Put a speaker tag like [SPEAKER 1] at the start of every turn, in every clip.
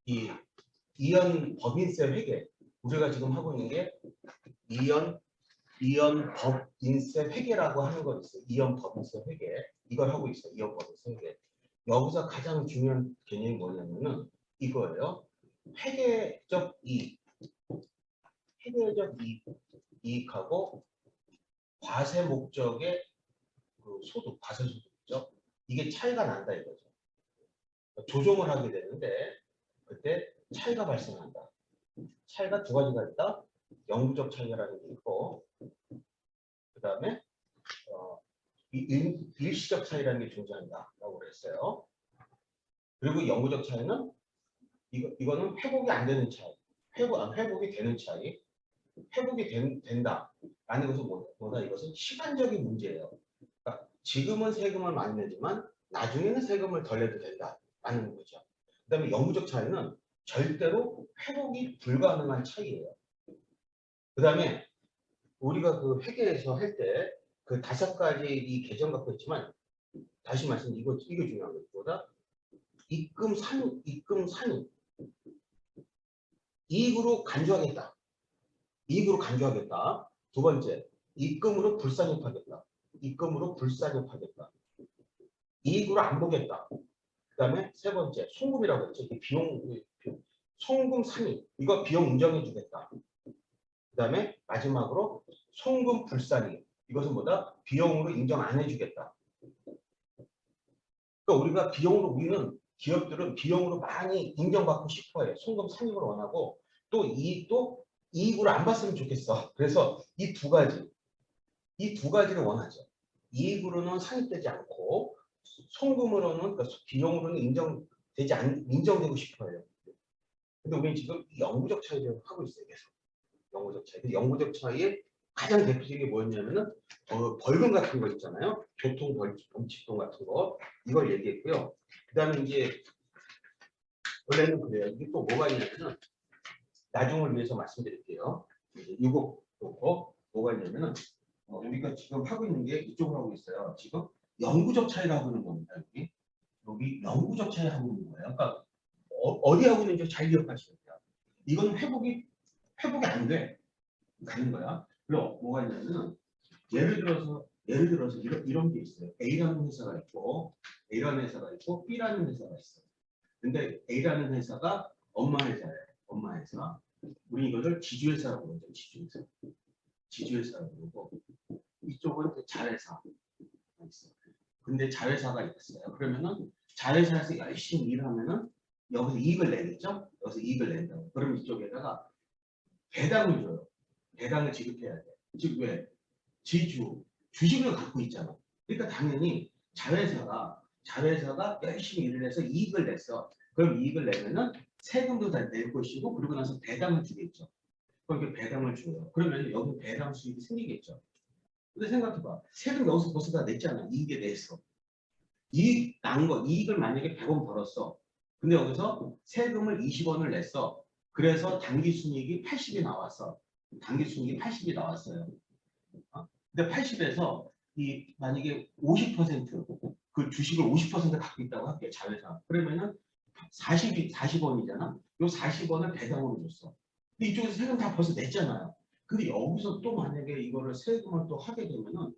[SPEAKER 1] 이 이연 법인세 회계, 우리가 지금 하고 있는 게 이연 법인세 회계라고 하는 거 있어요. 이연 법인세 회계, 이걸 하고 있어요. 이연 법인세 회계. 여기서 가장 중요한 개념이 뭐냐면은 이거예요. 회계적 이익, 회계적 이익하고 과세 목적의 그 소득, 과세 소득이죠. 이게 차이가 난다 이거죠. 조정을 하게 되는데 그때 차이가 발생한다. 차이가 두 가지가 있다. 영구적 차이라는 게 있고, 그 다음에 일시적 차이라는 게 존재한다라고 그랬어요. 그리고 영구적 차이는 이거는 회복이 안 되는 차이, 회복이 되는 차이, 회복이 된다라는 것은 뭐다? 이것은 시간적인 문제예요. 그러니까 지금은 세금을 많이 내지만 나중에는 세금을 덜 내도 된다라는 거죠. 그다음에 영구적 차이는 절대로 회복이 불가능한 차이예요. 그다음에 우리가 그 회계에서 할 때 그 5가지 이 계정 갖고 있지만 다시 말씀 이거 중요한 것보다 입금 산입 이익으로 간주하겠다. 이익으로 간주하겠다. 두 번째, 입금으로 불산입하겠다. 입금으로 불산입하겠다. 이익으로 안 보겠다. 그 다음에 세 번째, 송금이라고 했죠. 송금 산입. 이거 비용 인정해 주겠다. 그 다음에 마지막으로 송금 불산입. 이것은 뭐다? 비용으로 인정 안 해주겠다. 그러니까 우리는 기업들은 비용으로 많이 인정받고 싶어요. 송금 산입을 원하고 또 이익으로 안 봤으면 좋겠어. 그래서 이 두 가지를 원하죠. 이익으로는 산입되지 않고 송금으로는 그러니까 비용으로는 인정되고 싶어요. 근데 우리는 지금 영구적 차이를 하고 있어요. 계속 영구적 차이. 영구적 차이의 가장 대표적인 게 뭐였냐면은 벌금 같은 거 있잖아요. 교통 범칙금 같은 거 이걸 얘기했고요. 그다음에 이제 원래는 그래요. 이게 또 뭐가 있냐면은 나중을 위해서 말씀드릴게요. 이거 놓고 뭐가 있냐면은 우리가 지금 하고 있는 게 이쪽으로 하고 있어요. 지금 영구적 차이를 하고 있는 겁니다. 여기 영구적 차이 하고 있는 거예요. 그러니까 어디 하고 있는지 잘 기억하셔야 돼요. 이건 회복이 안 돼. 가는 거야. 그리고 뭐가 있냐면 예를 들어서 이런 게 있어요. A라는 회사가 있고 B라는 회사가 있어요. 근데 A라는 회사가 엄마 회사예요. 엄마 회사. 우리 이거를 지주회사라고 그러죠. 지주회사라고 그러고 이쪽은 자회사. 근데 자회사가 있어요. 그러면은 자회사에서 열심히 일하면은 여기서 이익을 내겠죠? 여기서 이익을 낸다고. 그럼 이쪽에다가 배당을 줘요. 배당을 지급해야 돼. 즉 왜? 주식을 갖고 있잖아. 그러니까 당연히 자회사가 열심히 일을 해서 이익을 냈어. 그럼 이익을 내면은 세금도 다 낼 것이고 그러고 나서 배당을 주겠죠. 그럼 배당을 줘요. 그러면 여기 배당 수익이 생기겠죠. 근데 생각해봐. 세금 여기서 벌써 다 냈잖아. 이익에 대해서. 이익을 만약에 100원 벌었어. 근데 여기서 세금을 20원을 냈어. 그래서 당기순이익이 80이 나왔어. 당기순이익이 80이 나왔어요. 근데 80에서 만약에 50% 주식을 50% 갖고 있다고 할게요. 자회사. 그러면은 40원이잖아. 요 40원을 배당으로 줬어. 근데 이쪽에서 세금 다 벌써 냈잖아요. 근데 여기서 또 만약에 이거를 세금을 또 하게 되면은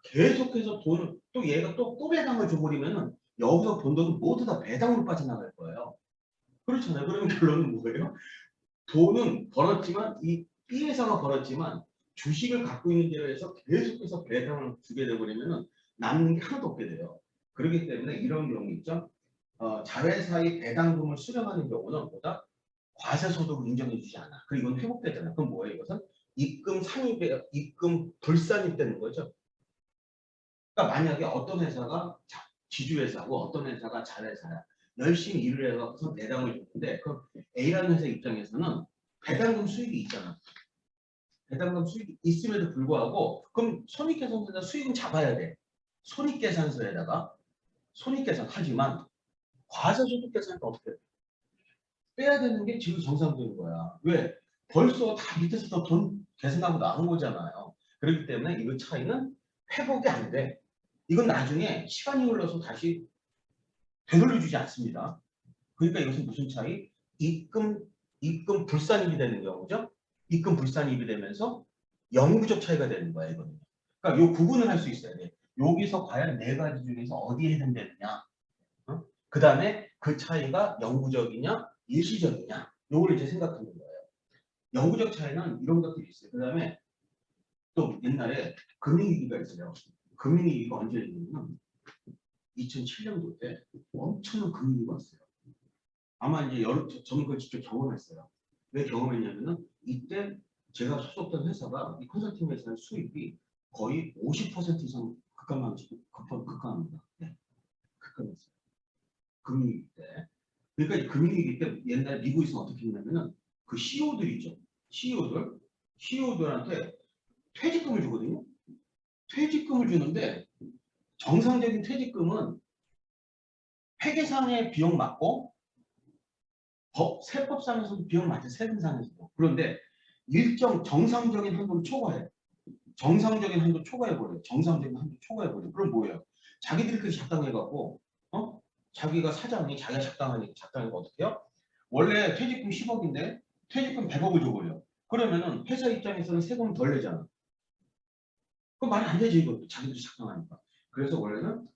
[SPEAKER 1] 계속해서 돈을 또 얘가 또 배당을 줘버리면은 여기서 본 돈은 모두 다 배당으로 빠져나갈 거예요. 그렇잖아요. 그러면 결론은 뭐예요? 돈은 벌었지만 이 B 회사가 벌었지만 주식을 갖고 있는 데로 해서 계속해서 배당을 주게 되버리면은 남는 게 하나도 없게 돼요. 그렇기 때문에 이런 경우 있죠. 자회사의 배당금을 수령하는 경우는 보다 과세소득을 인정해주지 않아. 그리고 이건 회복되잖아. 그럼 뭐예요? 이것은 입금 불산입되는 거죠. 그러니까 만약에 어떤 회사가 지주회사고 어떤 회사가 자회사야. 열심히 일을 해서 배당을 줬는데 그럼 A라는 회사 입장에서는 배당금 수익이 있잖아. 배당금 수익이 있음에도 불구하고 그럼 손익계산서에다 수익은 잡아야 돼. 손익계산서에다가 손익계산 하지만 과세소득계산은 어떻게 해? 빼야 되는 게 지금 정상적인 거야. 왜? 벌써 다 밑에서 돈 계산하고 나온 거잖아요. 그렇기 때문에 이 차이는 회복이 안 돼. 이건 나중에 시간이 흘러서 다시 되돌려주지 않습니다. 그러니까 이것은 무슨 차이? 입금 불산입이 되는 경우죠. 입금 불산입이 되면서 영구적 차이가 되는 거야 이거는. 그러니까 요 구분을 할 수 있어야 돼. 여기서 과연 네 가지 중에서 어디에 해당되느냐. 어? 그 다음에 그 차이가 영구적이냐 일시적이냐. 요걸 이제 생각하는 거예요. 영구적 차이는 이런 것들이 있어요. 그 다음에 또 옛날에 금융위기가 있어요. 금융위기가 언제 있냐면 2007년도 때 엄청난 금융위기가 왔어요. 아마 이제 저는 그걸 직접 경험했어요. 왜 경험했냐면은 이때 제가 소속된 회사가 이 컨설팅 회사의 수입이 거의 50% 이상 급감합니다. 네, 급감했어요. 금융위기 때. 그러니까 이 금융위기 때 옛날에 미국에서 어떻게 했냐면은 그 CEO들 있죠. CEO들한테 퇴직금을 주거든요. 퇴직금을 주는데 정상적인 퇴직금은 회계상의 비용 맞고 세법상에서도 비용 맞죠. 세금상에서도. 그런데 일정 정상적인 한도를 초과해. 정상적인 한도 초과해버려요. 정상적인 한도 초과해버려요. 그럼 뭐예요? 자기들이 그렇게 작당해갖고 자기가 사장이 자기가 작당하니까 어떻게 해요? 원래 퇴직금 10억인데 퇴직금 100억을 줘버려. 그러면은 회사 입장에서는 세금 덜 내잖아. 그럼 말이 안 되지 이것도 자기들이 작당하니까. 그래서 원래는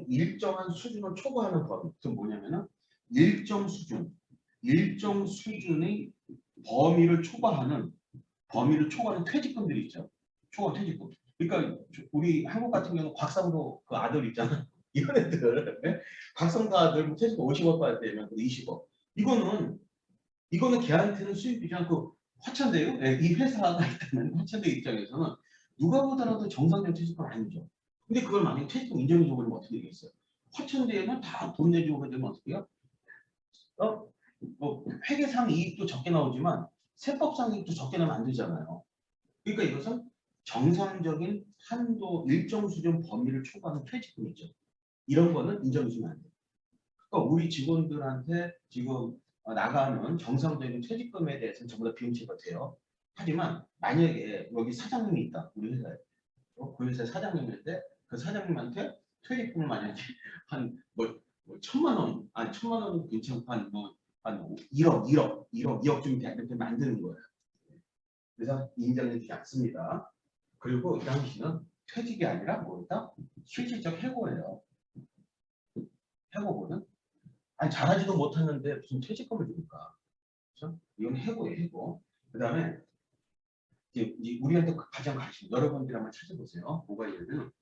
[SPEAKER 1] 일정한 수준을 초과하는 법이 뭐냐면은 일정 수준의 범위를 초과하는 퇴직금들이 있죠. 초과 퇴직금. 그러니까 우리 한국 같은 경우는 곽상도 그 아들 있잖아. 이런 애들 네? 곽상도 아들 뭐 퇴직금 50억 받을 때면 20억. 이거는 걔한테는 수입이 그냥 그 화천대유 이 회사가 있다면 화천대 입장에서는 누가 보더라도 정상적 퇴직금 아니죠. 근데 그걸 만약에 퇴직금 인정해줘버리면 어떻게 되겠어요? 화천대유는 다 돈 내주고 되면 어떻게 해요? 뭐 회계상 이익도 적게 나오지만 세법상 이익도 적게 나면 안 되잖아요. 그러니까 이것은 정상적인 한도 일정 수준 범위를 초과하는 퇴직금이죠. 이런 거는 인정해주면 안 돼요. 그러니까 우리 직원들한테 지금 나가는 정상적인 퇴직금에 대해서는 전부 다 비용 처리가 돼요. 하지만 만약에 여기 사장님이 있다. 우리 회사에. 그 회사 사장님인데 그 사장님한테 퇴직금을 만약에 한뭐 1,000만 원, 아니 1,000만 원은 괜찮고 한 2억 좀 이렇게 만드는 거예요. 그래서 인정해주지 않습니다. 그리고 이 당시는 퇴직이 아니라 뭐다? 실질적 해고예요. 해고거든. 아니 잘하지도 못하는데 무슨 퇴직금을 줍니까? 그렇죠? 이건 해고예요, 해고. 그다음에 이제 우리한테 가장 관심, 여러분들 한번 찾아보세요. 뭐가 있냐면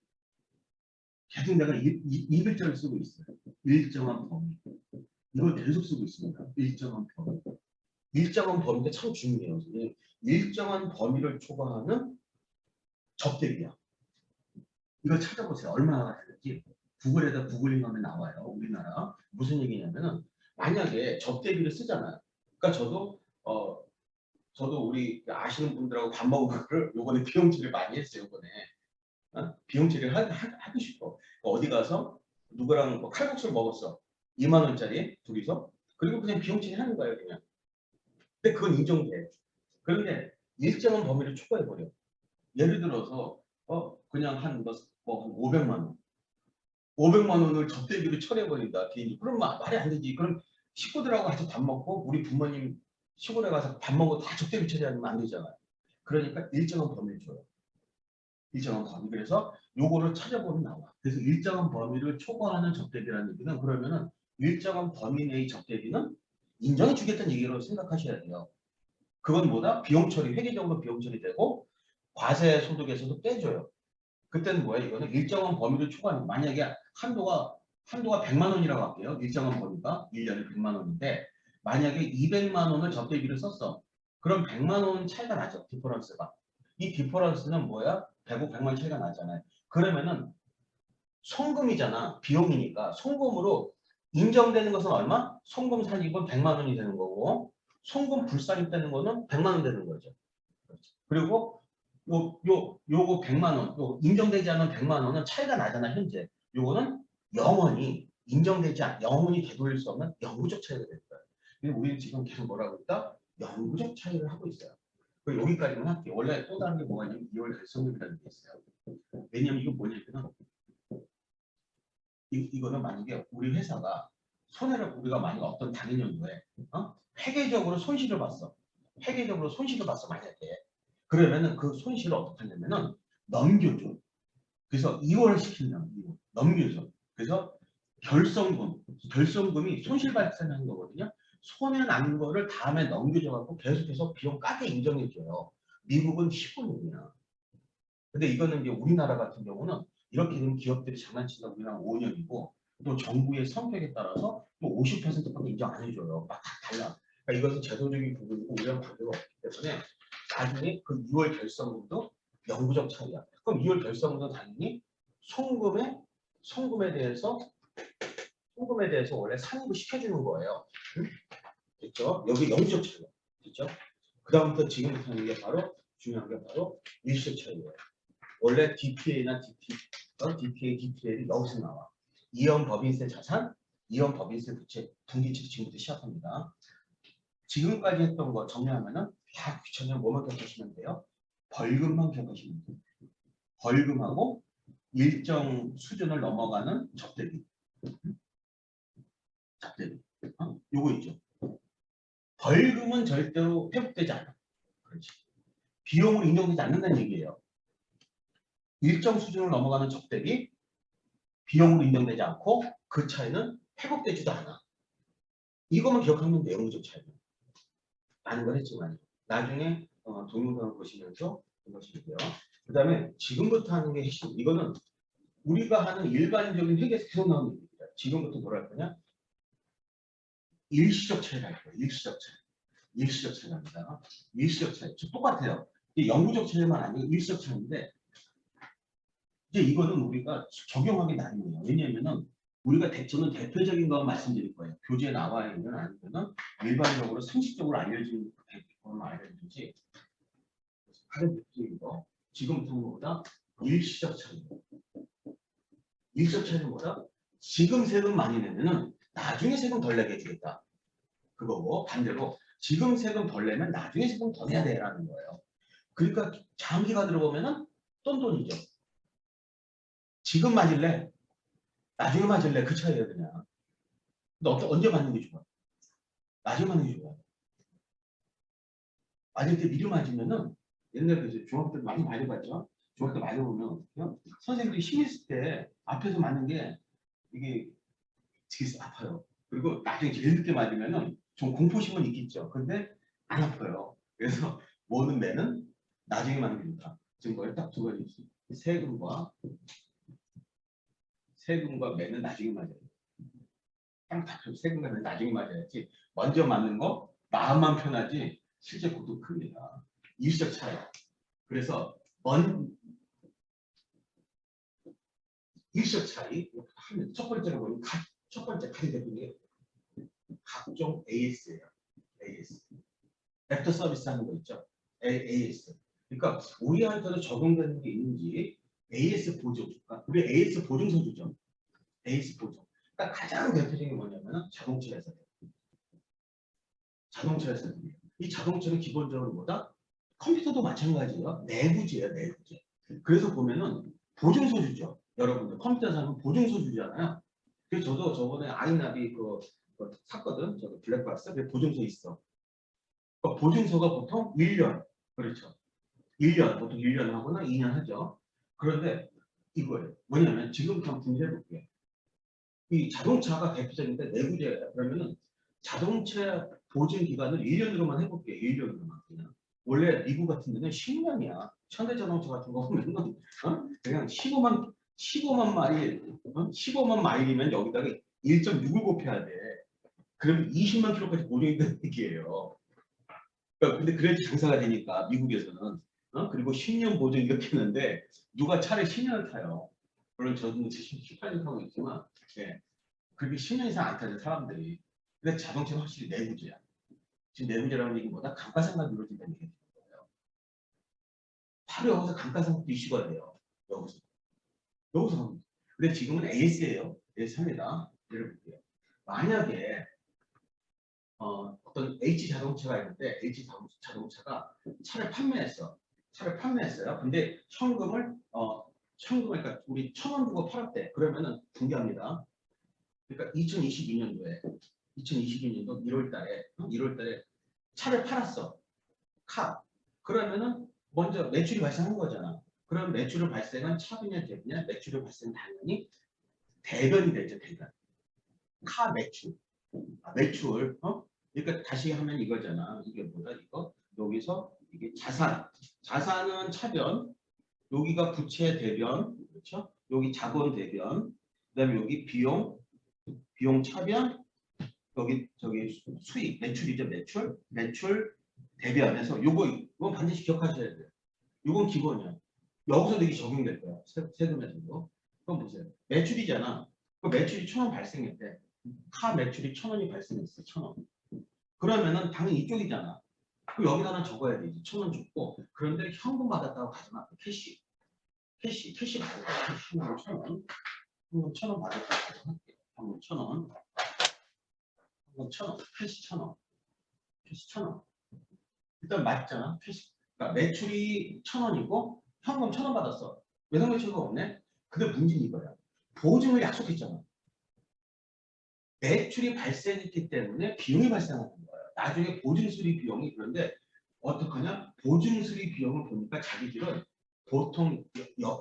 [SPEAKER 1] 계속 내가 일글자를 쓰고 있어요. 일정한 범위. 이걸 계속 쓰고 있습니다. 일정한 범위. 일정한 범위가 참 중요해요. 일정한 범위를 초과하는 접대비야. 이걸 찾아보세요. 얼마나 되는지. 구글에다 구글링하면 나와요. 우리나라. 무슨 얘기냐면은 만약에 접대비를 쓰잖아요. 그러니까 저도 우리 아시는 분들하고 밥 먹은 거를 요번에 비용 처리를 많이 했어요. 요번에. 비용 처리를 하고 싶어. 어디 가서 누구랑 뭐 칼국수를 먹었어. 2만 원짜리 둘이서. 그리고 그냥 비용 처리하는 거예요. 그냥. 근데 그건 인정돼. 그런데 일정한 범위를 초과해버려. 예를 들어서 그냥 한 500만 원. 500만 원을 접대비로 처리해버린다. 개인이. 그럼 말이 안 되지. 그럼 식구들하고 같이 밥 먹고 우리 부모님 시골에 가서 밥 먹고 다 접대비 처리하면 안 되잖아요. 그러니까 일정한 범위를 줘요. 일정한 범위. 그래서 요거를 찾아보면 나와. 그래서 일정한 범위를 초과하는 접대비라는 얘기는 그러면은 일정한 범위 내의 접대비는 인정해 주겠다는 얘기로 생각하셔야 돼요. 그건 뭐다? 비용 처리, 회계적으로 비용 처리되고 과세 소득에서도 떼줘요. 그때는 뭐야? 이거는 일정한 범위를 초과하는 만약에 한도가 100만 원이라고 할게요. 일정한 범위가 1년에 100만 원인데 만약에 200만 원을 접대비를 썼어. 그럼 100만 원 차이가 나죠. 디퍼런스가. 이 디퍼런스는 뭐야? 100만 차이가 나잖아요. 그러면은 송금이잖아. 비용이니까 송금으로 인정되는 것은 얼마? 송금 산입은 100만 원이 되는 거고 송금 불산입되는 거는 100만 원 되는 거죠. 그리고 요거 100만 원, 요 인정되지 않은 100만 원은 차이가 나잖아, 현재. 요거는 영원히 영원히 되돌릴 수 없는 영구적 차이가 될 거야. 근데 우리는 지금 계속 뭐라고 했다? 영구적 차이를 하고 있어요. 여기까지만 할게요. 원래 또 다른 게 뭐가 있냐면 2월 결성금이라는 게 있어요. 왜냐면 이거 뭐냐면 이거는 만약에 우리 회사가 손해를 우리가 만약 어떤 다른 연도에 회계적으로 손실을 봤어. 회계적으로 손실을 봤어 만약에. 그러면은 그 손실을 어떻게 하냐면은 넘겨줘. 그래서 이월을 시킨다. 넘겨줘. 그래서 결성금이 손실 발생하는 거거든요. 손해 난 거를 다음에 넘겨줘갖고 계속해서 비용 까게 인정해줘요. 미국은 15년이야. 근데 이거는 이제 우리나라 같은 경우는 이렇게 되면 기업들이 장난친다 우리나라 5년이고 또 정부의 성격에 따라서 또 50%밖에 인정 안 해줘요. 막 다 달라. 그러니까 이것은 제도적인 부분이고 우리랑 관계가 없기 때문에 나중에 그 2월 결성금도 영구적 차이야. 그럼 2월 결성금도 당연히 송금에 대해서 원래 상입을 시켜주는 거예요. 응? 됐죠? 여기 영구적 차이야. 됐죠? 그 다음부터 지금부터 하는 게 바로 중요한 게 바로 일시적 차이예요. 원래 DPA나 DPA, DPL이 여기서 나와. 이연 법인세 자산, 이연 법인세 부채, 분기치 지금부터 시작합니다. 지금까지 했던 거 정리하면은 다 귀찮으면 뭐만 기억하시면 돼요? 벌금만 기억하시면 돼요. 벌금하고 일정 수준을 넘어가는 접대비. 요거 있죠. 벌금은 절대로 회복되지 않아. 그렇지. 비용으로 인정되지 않는다는 얘기예요. 일정 수준을 넘어가는 접대비, 비용으로 인정되지 않고 그 차이는 회복되지도 않아. 이것만 기억하면 돼요. 영구적 차이. 많은 걸 했지만 나중에 동영상을 보시면서 보시면 돼요. 그 다음에 지금부터 하는 게 핵심. 이거는 우리가 하는 일반적인 회계에서 계속 나오는 얘기입니다. 지금부터 뭐라 할 거냐? 일시적 차이를 할 거예요. 일시적 차이. 일시적 차이랍니다. 일시적 차이. 똑같아요. 영구적 차이만 아니고 일시적 차이인데 이제 이거는 우리가 적용하기 나름이에요. 왜냐하면은 우리가 저는 대표적인 거 말씀드릴 거예요. 교재에 나와 있는 아니면은 일반적으로 상식적으로 알려진 것만 알려주지. 가장 대표적인 거 지금부터 뭐다? 일시적 차이. 일시적 차이는 뭐다? 지금 세금 많이 내면은 나중에 세금 덜 내게 해주겠다. 그거고 반대로 지금 세금 덜 내면 나중에 세금 더 내야 돼라는 거예요. 그러니까 장기가 들어보면은 똔똔이죠. 지금 맞을래? 나중에 맞을래? 그 차이야 그냥. 근데 언제 맞는 게 좋아? 나중에 맞는 게 좋아. 맞을 때 미리 맞으면은 옛날에 이제 중학교 때 많이 맞아봤죠? 중학교 때 맞아보면 어떡해요? 선생님들이 힘있을 때 앞에서 맞는 게 이게 되게 아파요. 그리고 나중에 제일 늦게 맞으면은 좀 공포심은 있겠죠. 근데 안 아파요. 그래서 모든 매는 나중에 맞는 게 좋다. 지금 거의 딱 두 가지 있어요. 세금과 매는 나중에 맞아요. 세금과 매는 나중에 맞아야지. 먼저 맞는 거 마음만 편하지 실제 고도 큽니다. 일시적 차이. 그래서 일시적 차이 하면 첫 번째로 보면 첫 번째 가장 대표적인 게 각종 AS예요. AS. 애프터 서비스 하는 거 있죠. AS. 그러니까 우리한테도 적용되는 게 있는지 AS 보증. 그러니까 우리 AS 보증서 주죠. AS 보증. 그러니까 가장 대표적인 게 뭐냐면 자동차에서 이 자동차는 기본적으로 뭐다? 컴퓨터도 마찬가지예요. 내구재예요, 내구재. 그래서 보면은 보증서 주죠. 여러분들 컴퓨터 사면 보증서 주잖아요. 그래서 저도 저번에 아이나비 그거 샀거든. 저거 블랙박스. 그 보증서 있어. 그러니까 보증서가 보통 1년. 그렇죠. 1년, 보통 1년 하거나 2년 하죠. 그런데 이거예요. 뭐냐면 지금부터 한번 분석해 볼게요. 이 자동차가 대표적인데 내구재예요. 그러면은 자동차 보증 기간을 1년으로만 해볼게요. 1년으로만 그냥. 원래 미국 같은 데는 10년이야. 현대자동차 같은 거 보면은 그냥 15만 마일, 15만 마일이면 여기다가 1.6을 곱해야 돼. 그러면 20만 킬로까지 보증이 된다는 얘기예요. 그러니까 근데 그래야지 장사가 되니까 미국에서는 그리고 10년 보증 이렇게 했는데 누가 차를 10년을 타요. 물론 저도 18년 타고 있지만 예. 그렇게 10년 이상 안 타죠 사람들이. 근데 자동차는 확실히 내구재야. 지금 내부재라는 얘기는 뭐다? 감가상각이 이루어진다는 얘기인 거예요. 바로 여기서 감가상각도 이슈가 돼요. 여기서. 근데 지금은 AS예요. AS합니다. 예를 볼게요. 만약에 어떤 H 자동차가 있는데 H 자동차가 차를 판매했어요. 근데 현금을 그러니까 우리 1,000원 주고 팔았대. 그러면은 분개합니다. 그러니까 2022년도에 2022년도 1월 달에 차를 팔았어. 그러면은 먼저 매출이 발생한 거잖아. 그럼 매출을 발생한 차비냐 대비냐 매출을 발생 당연히 대변이 되죠. 대변. 매출. 매출. 그러니까 다시 하면 이거잖아. 이게 뭐다 이거. 여기서 이게 자산은 차변. 여기가 부채 대변. 그렇죠? 여기 자본 대변. 그다음에 여기 비용 차변. 여기 저기 수익 매출이죠. 매출 대변해서 이건 반드시 기억하셔야 돼요. 이건 기본이야. 여기서도 이게 적용될 거야. 세금에서도. 그럼 보세요. 매출이잖아. 그 매출이 1,000원 발생했대. 매출이 1,000원이 발생했어. 1,000원. 그러면은 당연히 이쪽이잖아. 그 여기다가 적어야 되지. 1,000원 줬고. 그런데 현금 받았다고 가져놔. 캐시 받았다. 현금 1,000원. 현금 1,000원 받았다고 가져갈게. 현금 1,000원. 현금 1,000원. 캐시 1,000원. 캐시 1,000원. 일단 맞잖아. 캐시. 그러니까 매출이 1,000원이고 현금 1,000원 받았어. 외상 매출가 없네. 근데 문제는 이거야. 보증을 약속했잖아. 매출이 발생했기 때문에 비용이 발생하는 거예요. 나중에 보증 수리 비용이. 그런데 어떡하냐? 보증 수리 비용을 보니까 자기들은 보통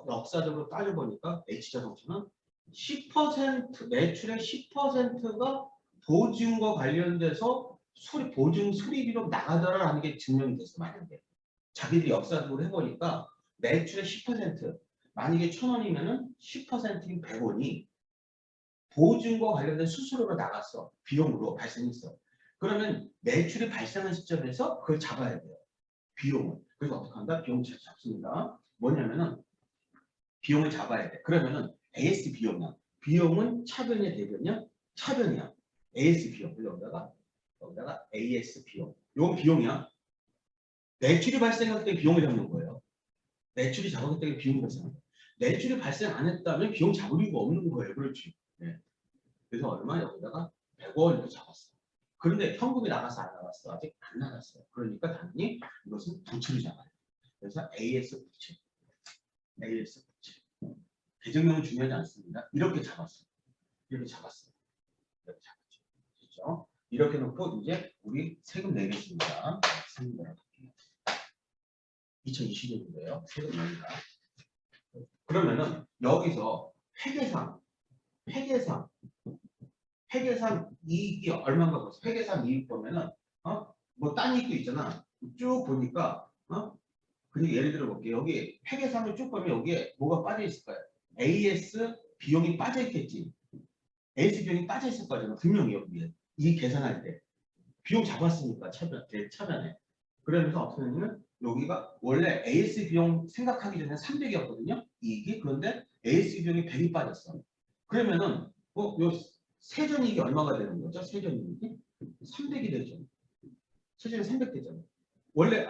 [SPEAKER 1] 역사적으로 따져보니까 H자동차는 10% 매출의 10%가 보증과 관련돼서 보증 수리비로 나가더라라는 게 증명이 됐어. 만약에 자기들이 역사적으로 해보니까 매출의 10% 만약에 1,000원이면은 10%인 100원이 보증과 관련된 수수료로 나갔어. 비용으로 발생했어. 그러면 매출이 발생한 시점에서 그걸 잡아야 돼요. 비용을. 그래서 어떻게 한다? 비용을 잡습니다. 뭐냐면은 비용을 잡아야 돼. 그러면은 AS 비용이야. 비용은 차변이야 대변이야? 차변이야. AS 비용. 여기다가 AS 비용. 이건 비용이야. 매출이 발생할 때 비용을 잡는 거예요. 매출이 작았기 때문에 비용이 발생한다. 매출이 발생 안 했다면 비용 잡을 이유가 없는 거예요. 그렇지. 네. 그래서 얼마 여기다가 100원 이렇게 잡았어. 그런데 현금이 나가서 안 나갔어. 아직 안 나갔어요. 그러니까 당연히 이것은 부채를 잡아야 돼. 그래서 AS 부채. AS 부채. 계정명은 중요하지 않습니다. 이렇게 잡았어. 이렇게 잡았어. 이렇게 잡았죠. 그렇죠? 이렇게 놓고 이제 우리 세금 내겠습니다. 세금 내볼게요. 2020년도에요. 세금 냅니다. 그러면은 여기서 회계상 이익이 얼마인가 보세요. 회계상 이익 보면은 뭐 딴 이익도 있잖아. 쭉 보니까 그냥 예를 들어 볼게요. 여기 회계상을 쭉 보면 여기에 뭐가 빠져 있을까요? AS 비용이 빠져 있겠지. AS 비용이 빠져 있을 거잖아. 분명히 여기에 이 계산할 때 비용 잡았으니까 차변에. 그러면서 어떻게 되냐면 여기가 원래 AS 비용 생각하기 전에 300이었거든요. 이익이. 그런데 AS 비용이 100이 빠졌어. 그러면은 요 세전이익이 얼마가 되는 거죠? 세전이익이 300이 되죠. 세전이 300 되잖아. 원래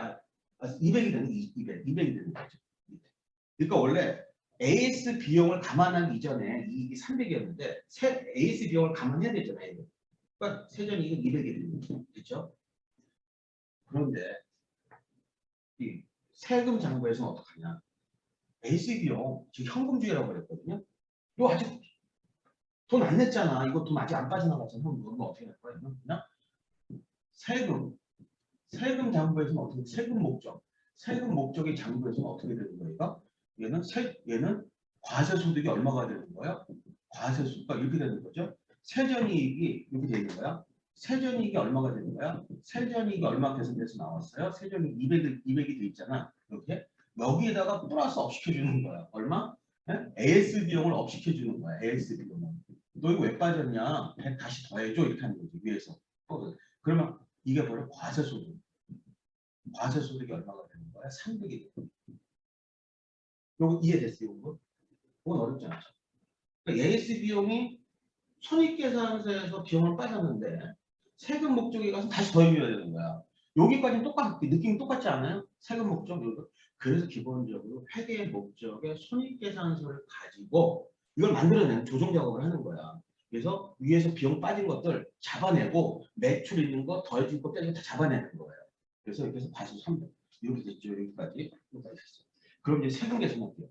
[SPEAKER 1] 200이 되는 200이 되는 거죠. 그러니까 원래 AS 비용을 감안하기 이전에 이익이 300이었는데 AS 비용을 감안해야 되잖아요. 그러니까 세전이익은 200이 되는 거죠. 그렇죠? 그런데 이 세금 장부에서는 어떡하냐? AS 비용 지금 현금주의라고 그랬거든요. 이거 아직 돈 안 냈잖아. 이거 돈 아직 안 빠져나갔잖아. 그럼 어떻게 할 거야? 그냥 세금 장부에서는 어떻게 세금 목적의 장부에서는 어떻게 되는 거예요? 얘는 과세소득이 얼마가 되는 거야? 과세소득가 이렇게 되는 거죠. 세전이익이 이렇게 되는 거야. 세전이익이 얼마가 되는 거야? 세전이익이 얼마 계산돼서 나왔어요? 세전이익 200이 돼 있잖아. 이렇게 여기에다가 플러스 업 시켜주는 거야. 얼마? AS 비용을 업 시켜주는 거야. AS 비용을. 너 이거 왜 빠졌냐? 다시 더해줘 이렇게 하는 거지 위에서. 그러면 이게 바로 과세소득. 과세소득이 얼마가 되는 거야? 300이 되는 거야. 이거 이해됐어요? 이거? 그건 어렵지 않죠. 그러니까 AS 비용이 손익계산서에서 비용을 빠졌는데 세금 목적에 가서 다시 더해줘야 되는 거야. 여기까지는 느낌이 똑같지 않아요? 세금 목적 이거. 그래서 기본적으로 회계 목적의 손익계산서를 가지고 이걸 만들어내는 조정 작업을 하는 거야. 그래서 위에서 비용 빠진 것들 잡아내고 매출 있는 거 더해진 거 빼고 다 잡아내는 거예요. 그래서 이렇게 해서 과세 300 이렇게 됐죠. 여기까지 됐어요. 그럼 이제 세금 계산 할게요.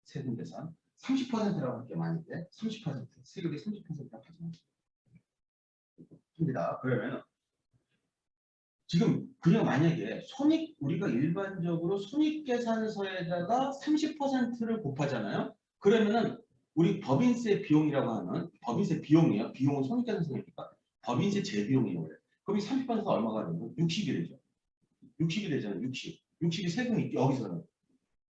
[SPEAKER 1] 세금 계산 30%라고 할게요. 만약에 30% 세금이 30%라고 가져가죠. 합니다. 그러면은 지금 그냥 만약에 우리가 일반적으로 손익계산서에다가 30%를 곱하잖아요. 그러면은 우리 법인세 비용이라고 하는 법인세 비용이에요. 비용은 손익계산서니까 법인세 재비용이에요. 원래. 그럼 이 30%가 얼마가 되는 거예요? 60이 되죠. 60이 되잖아요. 60. 60이 세금이 여기서는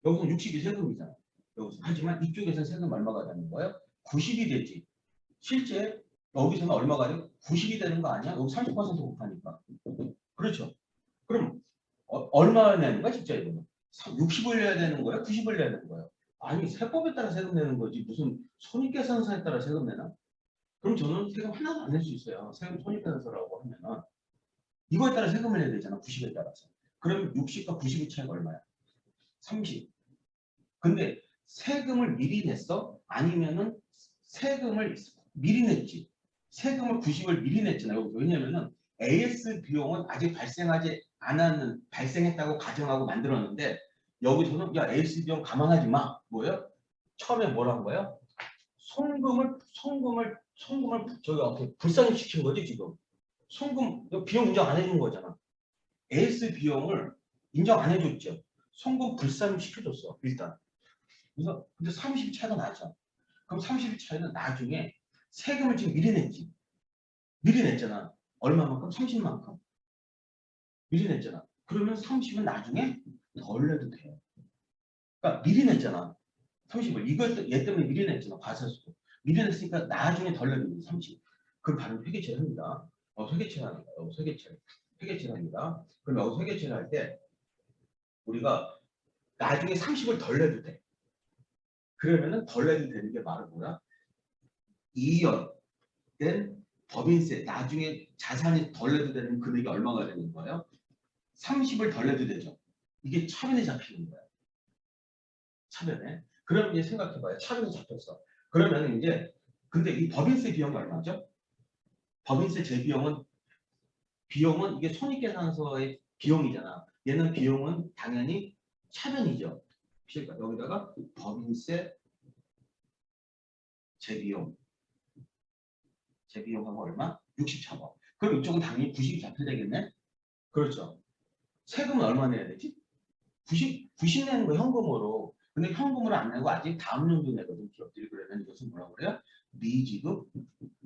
[SPEAKER 1] 60이 세금이잖아요. 여기서. 하지만 이쪽에서는 세금 얼마가 되는 거예요? 90이 되지. 실제 여기서는 얼마가 돼요? 90이 되는 거 아니야? 여기 30% 곱하니까. 그렇죠. 그럼 얼마 내는 거야 진짜 이거는? 60을 내야 되는 거예요? 90을 내야 되는 거예요? 아니 세법에 따라 세금 내는 거지 무슨 손익계산서에 따라 세금 내나? 그럼 저는 세금 하나도 안 낼 수 있어요. 세금 손익계산서라고 하면은 이거에 따라 세금을 내야 되잖아. 90에 따라서. 그럼 60과 90의 차이가 얼마야? 30. 근데 세금을 미리 냈어? 아니면은 세금을 미리 냈지? 세금을 90을 미리 냈잖아요. 왜냐면은 AS 비용은 아직 발생하지 않았는 발생했다고 가정하고 만들었는데 여기서는 야 AS 비용 감안하지 마. 뭐예요? 처음에 뭐란 거예요? 송금을 저기 어떻게 불상시킨 거지 지금? 송금 비용 인정 안 해준 거잖아. AS 비용을 인정 안 해줬죠. 송금 불상시켜줬어 일단. 그래서 근데 30이 차이가 나죠. 그럼 30이 차이는 나중에 세금을 지금 미리 냈지. 미리 냈잖아. 얼마만큼? 30만큼. 미리 냈잖아. 그러면 30은 나중에 덜 내도 돼요. 그러니까 미리 냈잖아. 30을. 얘 때문에 미리 냈잖아. 과세수도. 미리 냈으니까 나중에 덜 내도 돼. 30. 그럼 바로 회계처리 합니다. 회계처리 하는 거예요. 회계처리. 회계처리 합니다. 그럼 여기서 회계처리 할 때 우리가 나중에 30을 덜 내도 돼. 그러면은 덜 내도 되는 게 바로 뭐야? 2년 된 법인세 나중에 자산이 덜 내도 되는 금액이 얼마가 되는 거예요? 30을 덜 내도 되죠. 이게 차변에 잡히는 거예요. 차변에. 그럼 이제 생각해봐요. 차변에 잡혔어. 그러면 이제 근데 이 법인세 비용이 얼마죠? 법인세 재비용은 이게 손익계산서의 비용이잖아. 얘는 비용은 당연히 차변이죠. 그러니까 여기다가 법인세 재비용하고 얼마? 60차법. 그럼 이쪽은 당연히 90이 잡혀야 되겠네? 그렇죠. 세금은 얼마 내야 되지? 90 내는 거 현금으로. 근데 현금으로 안 내고 아직 다음 연도 내거든 기업들이. 그러면 이것은 뭐라고 그래요? 미지급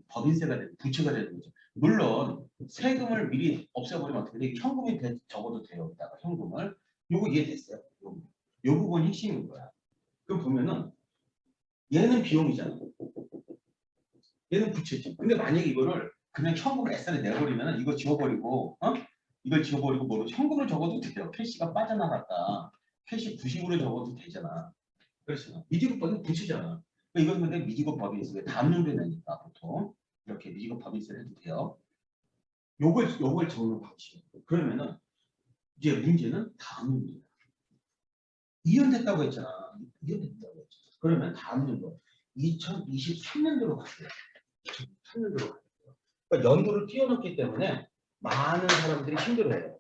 [SPEAKER 1] 법인세가 되는 부채가 되는 거죠. 물론 세금을 미리 없애버리면 어떻게 돼? 현금이 적어도 돼요. 여기다가 현금을. 요거 이해됐어요? 요 부분이 핵심인 거야. 그럼 보면은 얘는 비용이잖아. 얘는 부채지. 근데 만약에 이거를 그냥 현금을 애싸게 내버리면 이거 지워버리고 이걸 지워버리고 뭐로 현금을 적어도 돼요. 캐시가 빠져나갔다. 캐시 90으로 적어도 되잖아. 그렇잖아. 미지급법은 부채잖아. 그러니까 이건 근데 미지급 법인세 다음 연도에 내니까 보통 이렇게 미지급 법인세를 해도 돼요. 요걸 적는 방식. 그러면은 이제 문제는 다음 연도야. 2년 됐다고 했잖아. 2년 됐다고 했잖아. 그러면 다음 연도 2023년도로 갈게요. 2023년도로 갈게요. 그러니까 연도를 뛰어넘기 때문에 많은 사람들이 힘들어해요.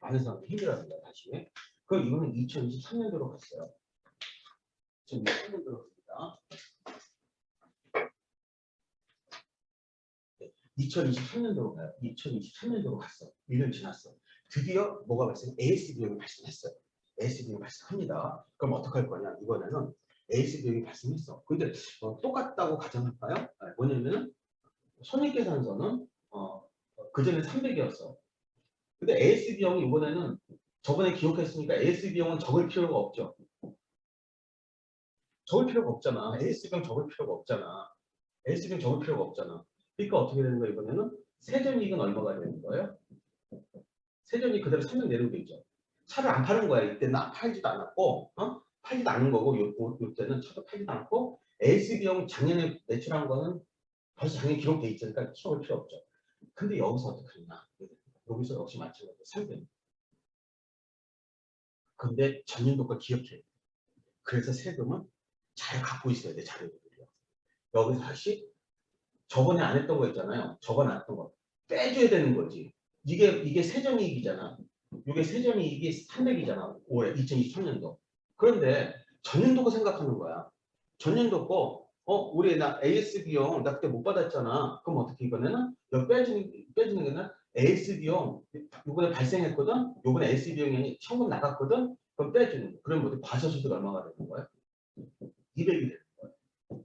[SPEAKER 1] 많은 사람들이 힘들어합니다. 다시. 그럼 이거는 2023년도로 갔어요. 2023년도로 갑니다. 2023년도로 가요. 2023년도로 갔어. 1년 지났어. 드디어 뭐가 발생? AS 비용이 발생했어요. AS 비용이 발생합니다. 그럼 어떻게 할 거냐? 이번에는 AS 비용이 발생했어. 근데 똑같다고 가정할까요? 뭐냐면은 손익계산서는 그전에 300이었어. 근데 AS 비용이 이번에는 저번에 기억했으니까 AS 비용은 적을 필요가 없죠. 적을 필요가 없잖아. AS 비용 적을 필요가 없잖아. AS 비용 적을 필요가 없잖아. 그러니까 어떻게 되는 거야 이번에는? 세전이익은 얼마가 되는 거예요? 세전이 그대로 3명 내리고 있죠. 차를 안 파는 거야. 이때는 팔지도 않았고, 팔지도 않은 거고, 요때는 차도 팔지도 않고, AS 비용 작년에 매출한 거는 벌써 작년에 기록돼 있으니까 키워볼 필요 없죠. 근데 여기서 어떻게 하냐? 여기서 역시 마찬가지로 300. 근데 전년도 걸 기억해. 그래서 세금은 잘 갖고 있어야 돼, 자료들이요. 여기서 다시 저번에 안 했던 거 있잖아요. 저번에 안 했던 거. 빼줘야 되는 거지. 이게 세전이익이잖아. 이게 세전이익이 300이잖아. 올해 2023년도. 그런데 전년도 거 생각하는 거야. 전년도 거 우리 나 AS 비용 나 그때 못 받았잖아. 그럼 어떻게 이번에는 빼주는 게 아니라 AS 비용 이번에 발생했거든. 이번에 AS 비용이 현금 나갔거든. 그럼 빼주는 거. 그럼 뭐 과세소득 얼마가 되는 거야? 200이 되는 거야.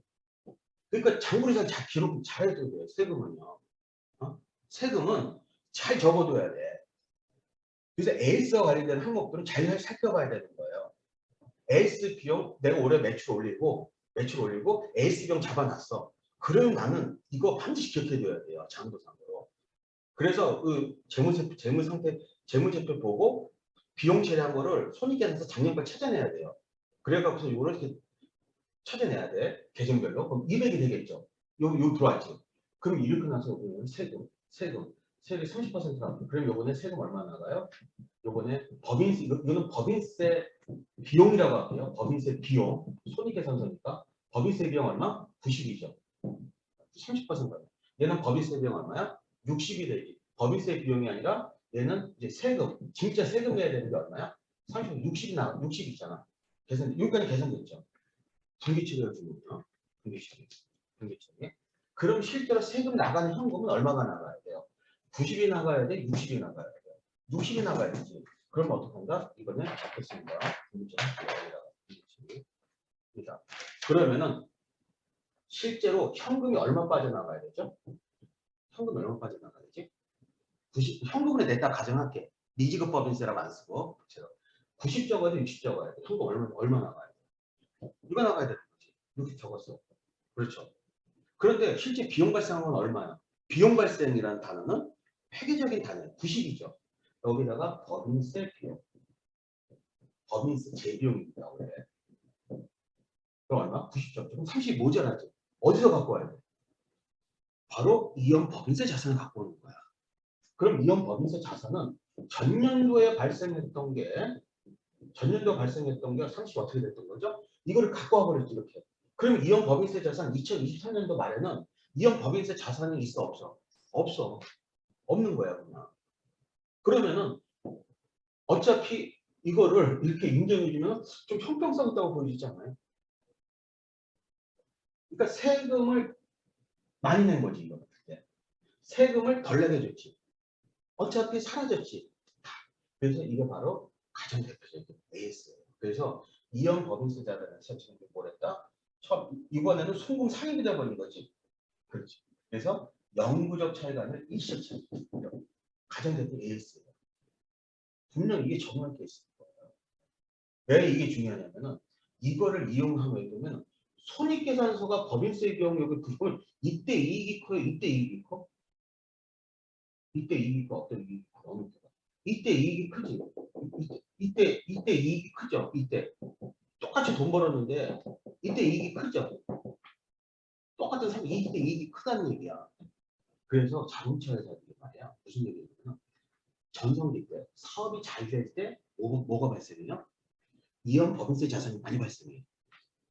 [SPEAKER 1] 그러니까 장부리상 잘 기록 잘해도 돼. 세금은요. 어? 세금은 잘 적어둬야 돼. 그래서 AS와 관련된 항목들은 잘 살펴봐야 되는 거예요. AS 비용 내가 올해 매출 올리고 AS 비용 잡아놨어. 그러면 나는 이거 반드시 기억해둬야 돼요. 장부상으로. 그래서 그 재무상태 보고 비용 처리한 거를 손익계산서 작년 걸 찾아내야 돼요. 그래갖고서 이렇게 찾아내야 돼. 계정별로. 그럼 200이 되겠죠. 요 들어왔지. 그럼 이렇게 나서 요거는 세금 30% 나옵니다. 그럼 요번에 세금 얼마 나가요? 요번에 법인세, 이거는 법인세 비용이라고 할게요. 법인세 비용. 손익계산서니까. 법인세 비용 얼마? 90이죠. 30%. 얘는 법인세 비용 얼마야? 60이 되지. 법인세 비용이 아니라 얘는 이제 세금, 진짜 세금 내야 되는 게 얼마야? 60 있잖아. 여기까지 계산됐죠. 분기처리를 주면요. 분기처리. 그럼 실제로 세금 나가는 현금은 얼마가 나가야 돼요? 90이 나가야 돼? 60이 나가야 돼요? 60이 나가야지. 그럼 어떡한가? 이거는 잡겠습니다. 분기처리. 그러면은 실제로 현금이 얼마 빠져나가야 되죠? 현금이 얼마 빠져나가야 되지? 현금을 냈다 가정할게. 미지급법인세라고 안 쓰고. 90 적어야 돼? 60 적어야 돼? 현금 얼마 나가야 돼? 이거 나가야 되는 거지. 이렇게 적었어. 그렇죠. 그런데 실제 비용 발생한 건 얼마야? 비용 발생이라는 단어는 회계적인 단어예요. 90이죠. 여기다가 법인세 비용. 법인세 재비용입니다. 원래. 그럼 얼마? 90점. 그럼 30 모자라죠. 어디서 갖고 와야 돼? 바로 이연 법인세 자산을 갖고 오는 거야. 그럼 이연 법인세 자산은 전년도에 발생했던 게 30 어떻게 됐던 거죠? 이거를 갖고 와버렸지 이렇게. 그럼 이연 법인세 자산 2023년도 말에는 이연 법인세 자산이 있어 없어? 없어. 없는 거야 그냥. 그러면은 어차피 이거를 이렇게 인정해 주면 좀 형평성 있다고 보이잖아요. 그러니까 세금을 많이 낸 거지 이거. 세금을 덜 내게 줬지. 어차피 사라졌지. 그래서 이게 바로 가장 대표적인 AS예요. 그래서 이연 법인세 자산을 설치는 게 뭐랬다? 이번에는 송금 상입이 되어버린 거지. 그렇지. 그래서 영구적 차이가 아니라 일시적 차이. 가장 대표 AS예요. 분명 이게 정말 케이스일 거예요. 왜 이게 중요하냐면은 이거를 이용하면 되면 손익계산서가 법인세 비용 여기 보시면 이때 이익이 커요. 이때 이익이 커. 이때 이익이 커. 어떤 이익이 커. 어느 때가. 이때 이익이 크지. 이때 이익이 크죠. 이때 똑같이 돈 벌었는데 이때 이익이 크죠. 똑같은 상황 이때 이익이 크다는 얘기야. 그래서 자동차 회사들이 말이야. 무슨 얘기냐면 전성기 때 사업이 잘 될 때 뭐가 발생해요? 이연 법인세 자산이 많이 발생해요.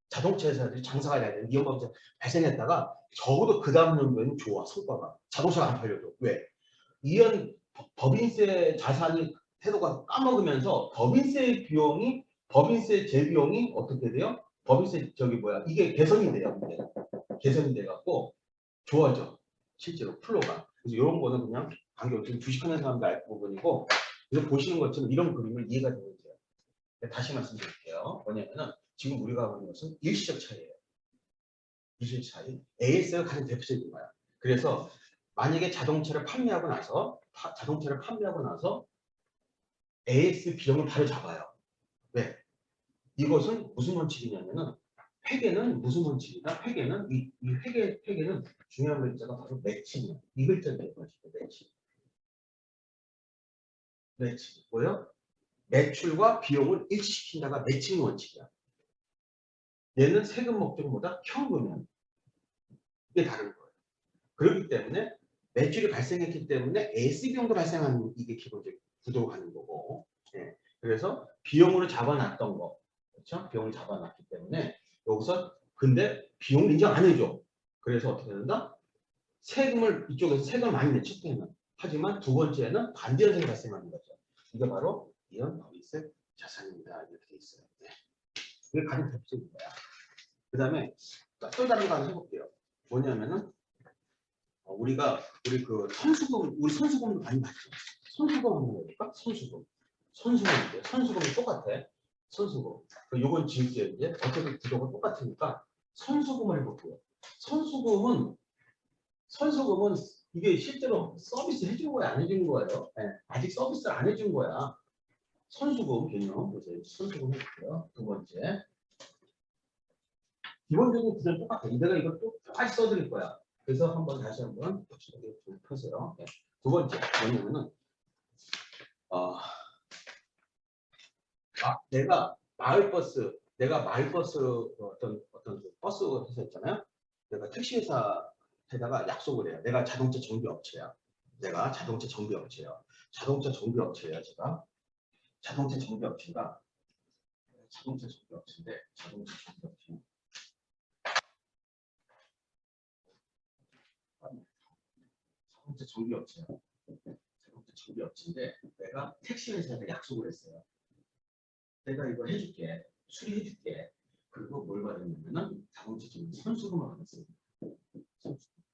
[SPEAKER 1] 자동차 회사들이 장사가 잘 되는 이연 법인세 발생했다가 적어도 그 다음 연도에는 좋아 성과가. 자동차가 안 팔려도. 왜? 이연 법인세 자산이 태도가 까먹으면서 법인세 재비용이 어떻게 돼요? 법인세 이게 개선이 돼요. 개선이 돼갖고 좋아져. 실제로 플로가. 그래서 이런 거는 그냥 지금 주식하는 사람들 알 부분이고 그래서 보시는 것처럼 이런 그림을 이해가 되면 돼요. 다시 말씀드릴게요. 뭐냐면은 지금 우리가 보는 것은 일시적 차이예요. 일시적 차이. AS가 가장 대표적인 거야. 그래서 만약에 자동차를 판매하고 나서 AS 비용을 바로 잡아요. 왜? 이것은 무슨 원칙이냐면은 회계는 무슨 원칙이다? 회계는 회계는 중요한 글자가 바로 매칭이에요. 이 글자를 기억하시고 매칭. 뭐요? 매출과 비용을 일치시킨다가 매칭 원칙이야. 얘는 세금 목적보다 현금이야. 이게 다른 거예요. 그렇기 때문에 매출이 발생했기 때문에 AS 비용도 발생하는 이게 기본적 구도로 가는 거고. 예. 그래서 비용으로 잡아놨던 거. 그렇죠? 비용을 잡아놨기 때문에 여기서 근데 비용을 인정 안 해줘. 그래서 어떻게 된다? 이쪽에서 세금을 많이 내, 첫 때는. 하지만 두 번째는 반대 현상이 발생하는 거죠. 이게 바로 이런 법인세 자산입니다. 이렇게 돼 있어요. 네. 이게 가장 대표적인 거야. 그 다음에 또 다른 거 하나 해볼게요. 뭐냐면은 우리 선수금 우리 선수금도 많이 받죠. 선수금 한번 해볼까? 선수금이 똑같아. 선수금. 요건 지울게요. 이제 어차피 구조가 똑같으니까 선수금을 해볼게요. 선수금은 이게 실제로 서비스 해준 거야, 안 해준 거예요? 네, 아직 서비스를 안 해준 거야. 선수금 개념 보세요. 선수금 해볼게요. 두 번째. 기본적인 구조는 똑같아. 내가 이걸 또 다시 써드릴 거야. 그래서 다시 한번 좀 펴세요. 네. 두 번째 뭐냐면은 내가 마을버스 어떤 그 버스 회사 있잖아요. 내가 택시 회사에다가 약속을 해요. 내가 자동차 정비 업체야. 제가 자동차 정비 업체가 자동차 정비 업체인데 자동차 정비 업체 자동차 정비 업체인데 내가 택시 회사에 약속을 했어요. 내가 이거 해줄게, 수리해줄게. 그리고 뭘 받았냐면은 자동차 정비 선수금을 받았어요. 선수금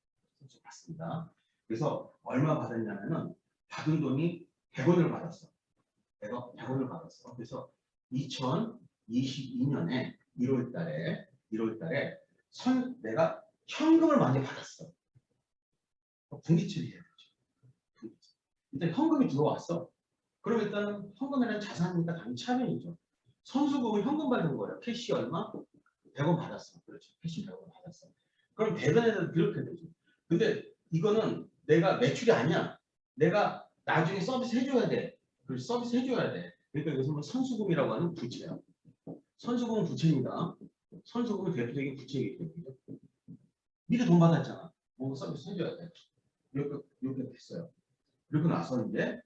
[SPEAKER 1] 받습니다. 그래서 얼마 받았냐면은 받은 돈이 100원을 받았어. 내가 100원을 받았어. 그래서 2022년에 1월 달에 내가 현금을 많이 받았어. 분기처리해야 되죠. 일단 현금이 들어왔어. 그럼 일단 현금에는 자산이니까 당연히 차변이죠. 선수금은 현금 받은 거예요. 캐시 얼마? 100원 받았어. 그렇죠. 캐시 100원 받았어. 그럼 대변에는 그렇게 되죠. 근데 이거는 내가 매출이 아니야. 내가 나중에 서비스 해줘야 돼. 서비스 해줘야 돼. 그러니까 여기서 뭐 선수금이라고 하는 부채야. 선수금은 부채입니다. 선수금은 대표적인 부채이기 때문에 미리 돈 받았잖아. 뭐 서비스 해줘야 돼. 이렇게 됐어요. 그리고 나서 이제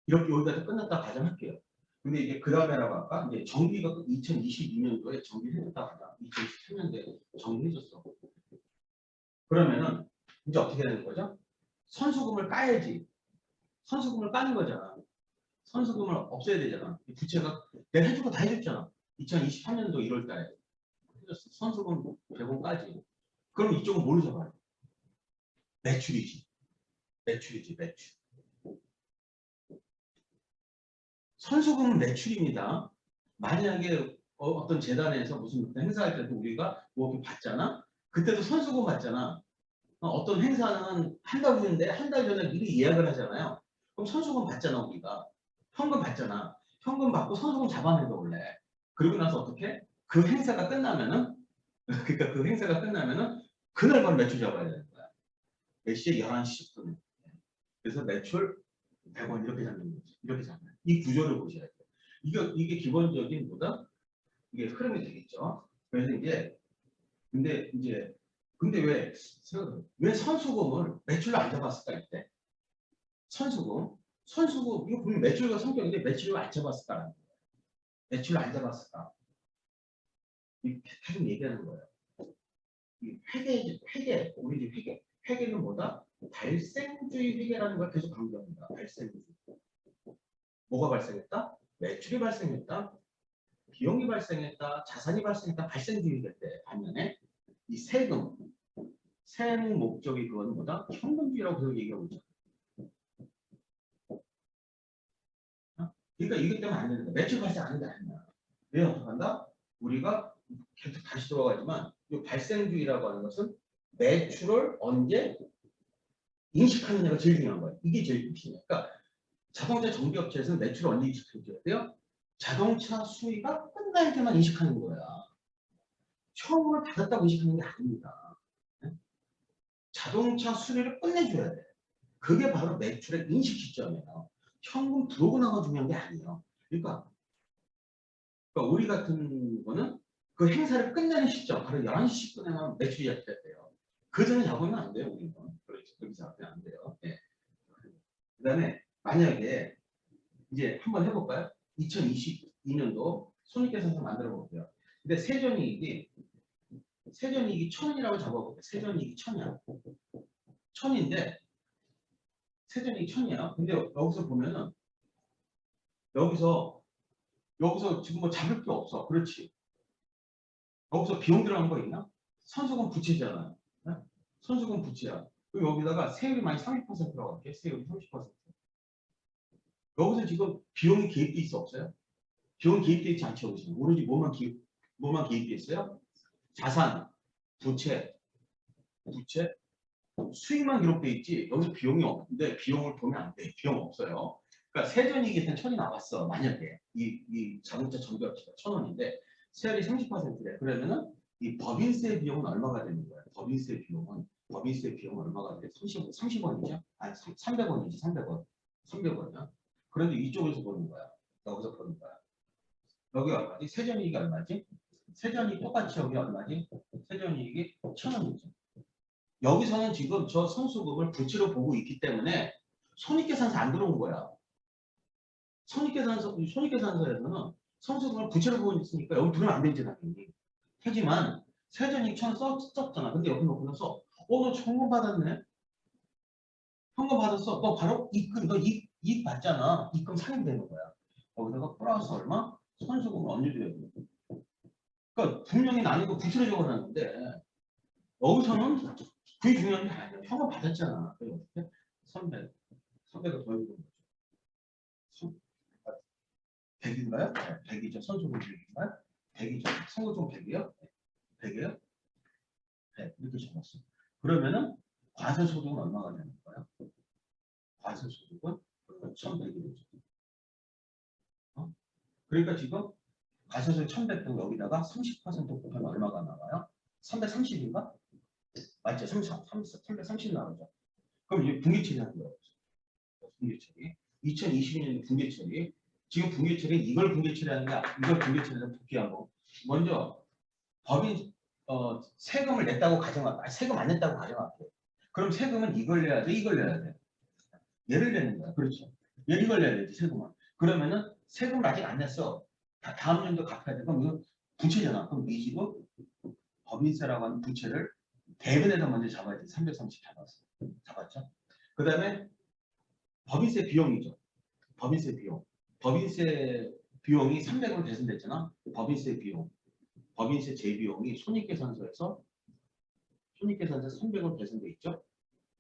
[SPEAKER 1] 이렇게 여기까지 끝났다 가정할게요. 근데 이제 그 다음에라고 할까? 이제 정비가 2022년도에 정비를 해줬다 하자. 2017년도에 정비해줬어. 그러면은 이제 어떻게 되는 거죠? 선수금을 까야지. 선수금을 까는 거잖아. 선수금을 없애야 되잖아. 부채가 내가 해준 거 다 해줬잖아. 2023년도 1월 달에 해줬어. 선수금 100원 까지. 그럼 이쪽은 뭘로 잡아요? 매출이지. 매출. 선수금은 매출입니다. 만약에 어떤 재단에서 무슨 행사할 때도 우리가 뭐 이렇게 받잖아. 그때도 선수금 받잖아. 어떤 행사는 한 달 후인데 한 달 전에 미리 예약을 하잖아요. 그럼 선수금 받잖아 우리가. 현금 받잖아. 현금 받고 선수금 잡아내서 원래. 그리고 나서 어떻게? 그 행사가 끝나면은 그러니까 그 행사가 끝나면은 그날 바로 매출 잡아야 되는 거야. 몇 시에? 11시 10분에. 그래서 매출 100원 이렇게 잡는 거지. 이렇게 잡는. 이 구조를 보셔야 돼요. 이게 기본적인 뭐다? 이게 흐름이 되겠죠. 그래서 이제 근데 왜 선수금을 매출로 안 잡았을까 이때? 선수금 이거 분명 매출과 성격인데 매출로 안 잡았을까라는 거예요. 매출로 안 잡았을까? 계속 얘기하는 거예요. 이 회계 우리 집 회계는 뭐다? 발생주의 회계라는 걸 계속 강조합니다. 발생주의. 뭐가 발생했다? 매출이 발생했다. 비용이 발생했다. 자산이 발생했다. 발생주의 될 때 반면에 이 세금 목적이 그건 뭐다? 현금주의라고 계속 얘기하고 있죠. 그러니까 이것 때문에 안 되는 거야. 매출 발생 안 된다. 왜 어떡한다? 우리가 계속 다시 돌아가지만 이 발생주의라고 하는 것은 매출을 언제 인식하느냐가 제일 중요한 거예요. 이게 제일 중요해요. 그러니까 자동차 정비업체에서는 매출을 언제 인식해줘야 돼요? 자동차 수리가 끝날 때만 인식하는 거야. 처음으로 받았다고 인식하는 게 아닙니다. 자동차 수리를 끝내줘야 돼. 그게 바로 매출의 인식 시점이에요. 현금 들어오고 나가 중요한 게 아니에요. 그러니까 우리 같은 거는 그 행사를 끝내는 시점, 바로 11시 10분에만 매출이 약해돼요. 그 전에 잡으면 안 돼요, 우리는. 그렇게 잡으면 안 돼요. 네. 그 다음에 만약에 이제 한번 해볼까요? 2022년도 손익계산서 만들어 볼게요. 근데 세전이익이 1,000원이라고 잡아볼게요. 세전이익이 1,000이야. 1,000인데 세전이익이 1,000이야. 근데 여기서 보면은 여기서 지금 뭐 잡을 게 없어. 그렇지. 여기서 비용 들어간 거 있나? 선수금 부채잖아요. 네? 선수금 부채야. 그럼 여기다가 세율이 만약 30%라고 할게. 세율이 30%. 여기서 지금 비용이 개입돼 있어 없어요? 비용이 개입돼 있지 않죠. 여기서. 오로지 뭐만 개입돼 있어요? 자산, 부채, 수익만 기록돼 있지 여기서 비용이 없는데 비용을 보면 안 돼. 비용 없어요. 그러니까 세전이익이 일단 1,000이 나왔어. 만약에 이 자동차 전기업체가 1,000원인데 세율이 30%래. 그러면은 이 법인세 비용은 얼마가 되는 거야? 법인세 비용은 얼마가 돼? 30원이죠? 아니 300원이지 300원. 300원이야. 그런데 이쪽에서 보는 거야. 여기서 보는 거야. 여기 얼마지? 세전이익이 얼마지? 세전이익 똑같이 여기 얼마지? 세전이익이 1,000원이지. 여기서는 지금 저 선수금을 부채로 보고 있기 때문에 손익계산서 안 들어온 거야. 손익계산서에서는 선수금을 부채로 보고 있으니까 여기 들어오면 안 되지 당연히. 하지만 세전이익 1,000원 썼잖아. 근데 여기 놓고 나서 너 현금 받았네. 현금 받았어. 너 바로 입금, 너 이익 받잖아. 입금 상환되는 거야. 여기다가 플러스 얼마? 선수금을 언제줘야 돼? 그러니까 분명히 나뉘고 부채로 적어놨는데 여기서는 그게 중요한 게 아니야. 현금 받았잖아. 그래서 어떻게? 300을 더해주는 거죠. 100인가요? 네, 100이죠. 선수금 100인가요? 100이죠. 선수금 100이요? 100이요? 네, 이렇게 적었어. 그러면은 과세소득은 얼마가 되는 거야? 과세소득은 1,100이 되죠. 그러니까 지금 과세소득 1,100도 여기다가 30% 곱하면 얼마가 나와요? 330인가? 맞죠? 330 나오죠. 그럼 이제 분기처리 하는 거예요. 분기처리. 2022년 분기처리. 지금 분기처리 이걸 분기처리하는 게 이걸 분기처리하는 복귀하고 먼저 법인 세금을 냈다고 가정할까? 세금 안 냈다고 가정할게요. 그럼 세금은 이걸 내야 돼, 이걸 내야 돼. 얘를 내는 거야. 그렇죠. 얘 이걸 내야 되지 세금은. 그러면은 세금을 아직 안 냈어. 다음 년도 갚아야 돼. 그럼 이건 부채잖아. 그럼 이 집은 법인세라고 하는 부채를 대변에다 먼저 잡아야 돼. 330 잡았죠. 그 다음에 법인세 비용이죠. 법인세 비용. 법인세 비용이 300으로 계산됐잖아. 법인세 비용. 법인세 재비용이 손익계산서에서 300으로 계산돼 있죠.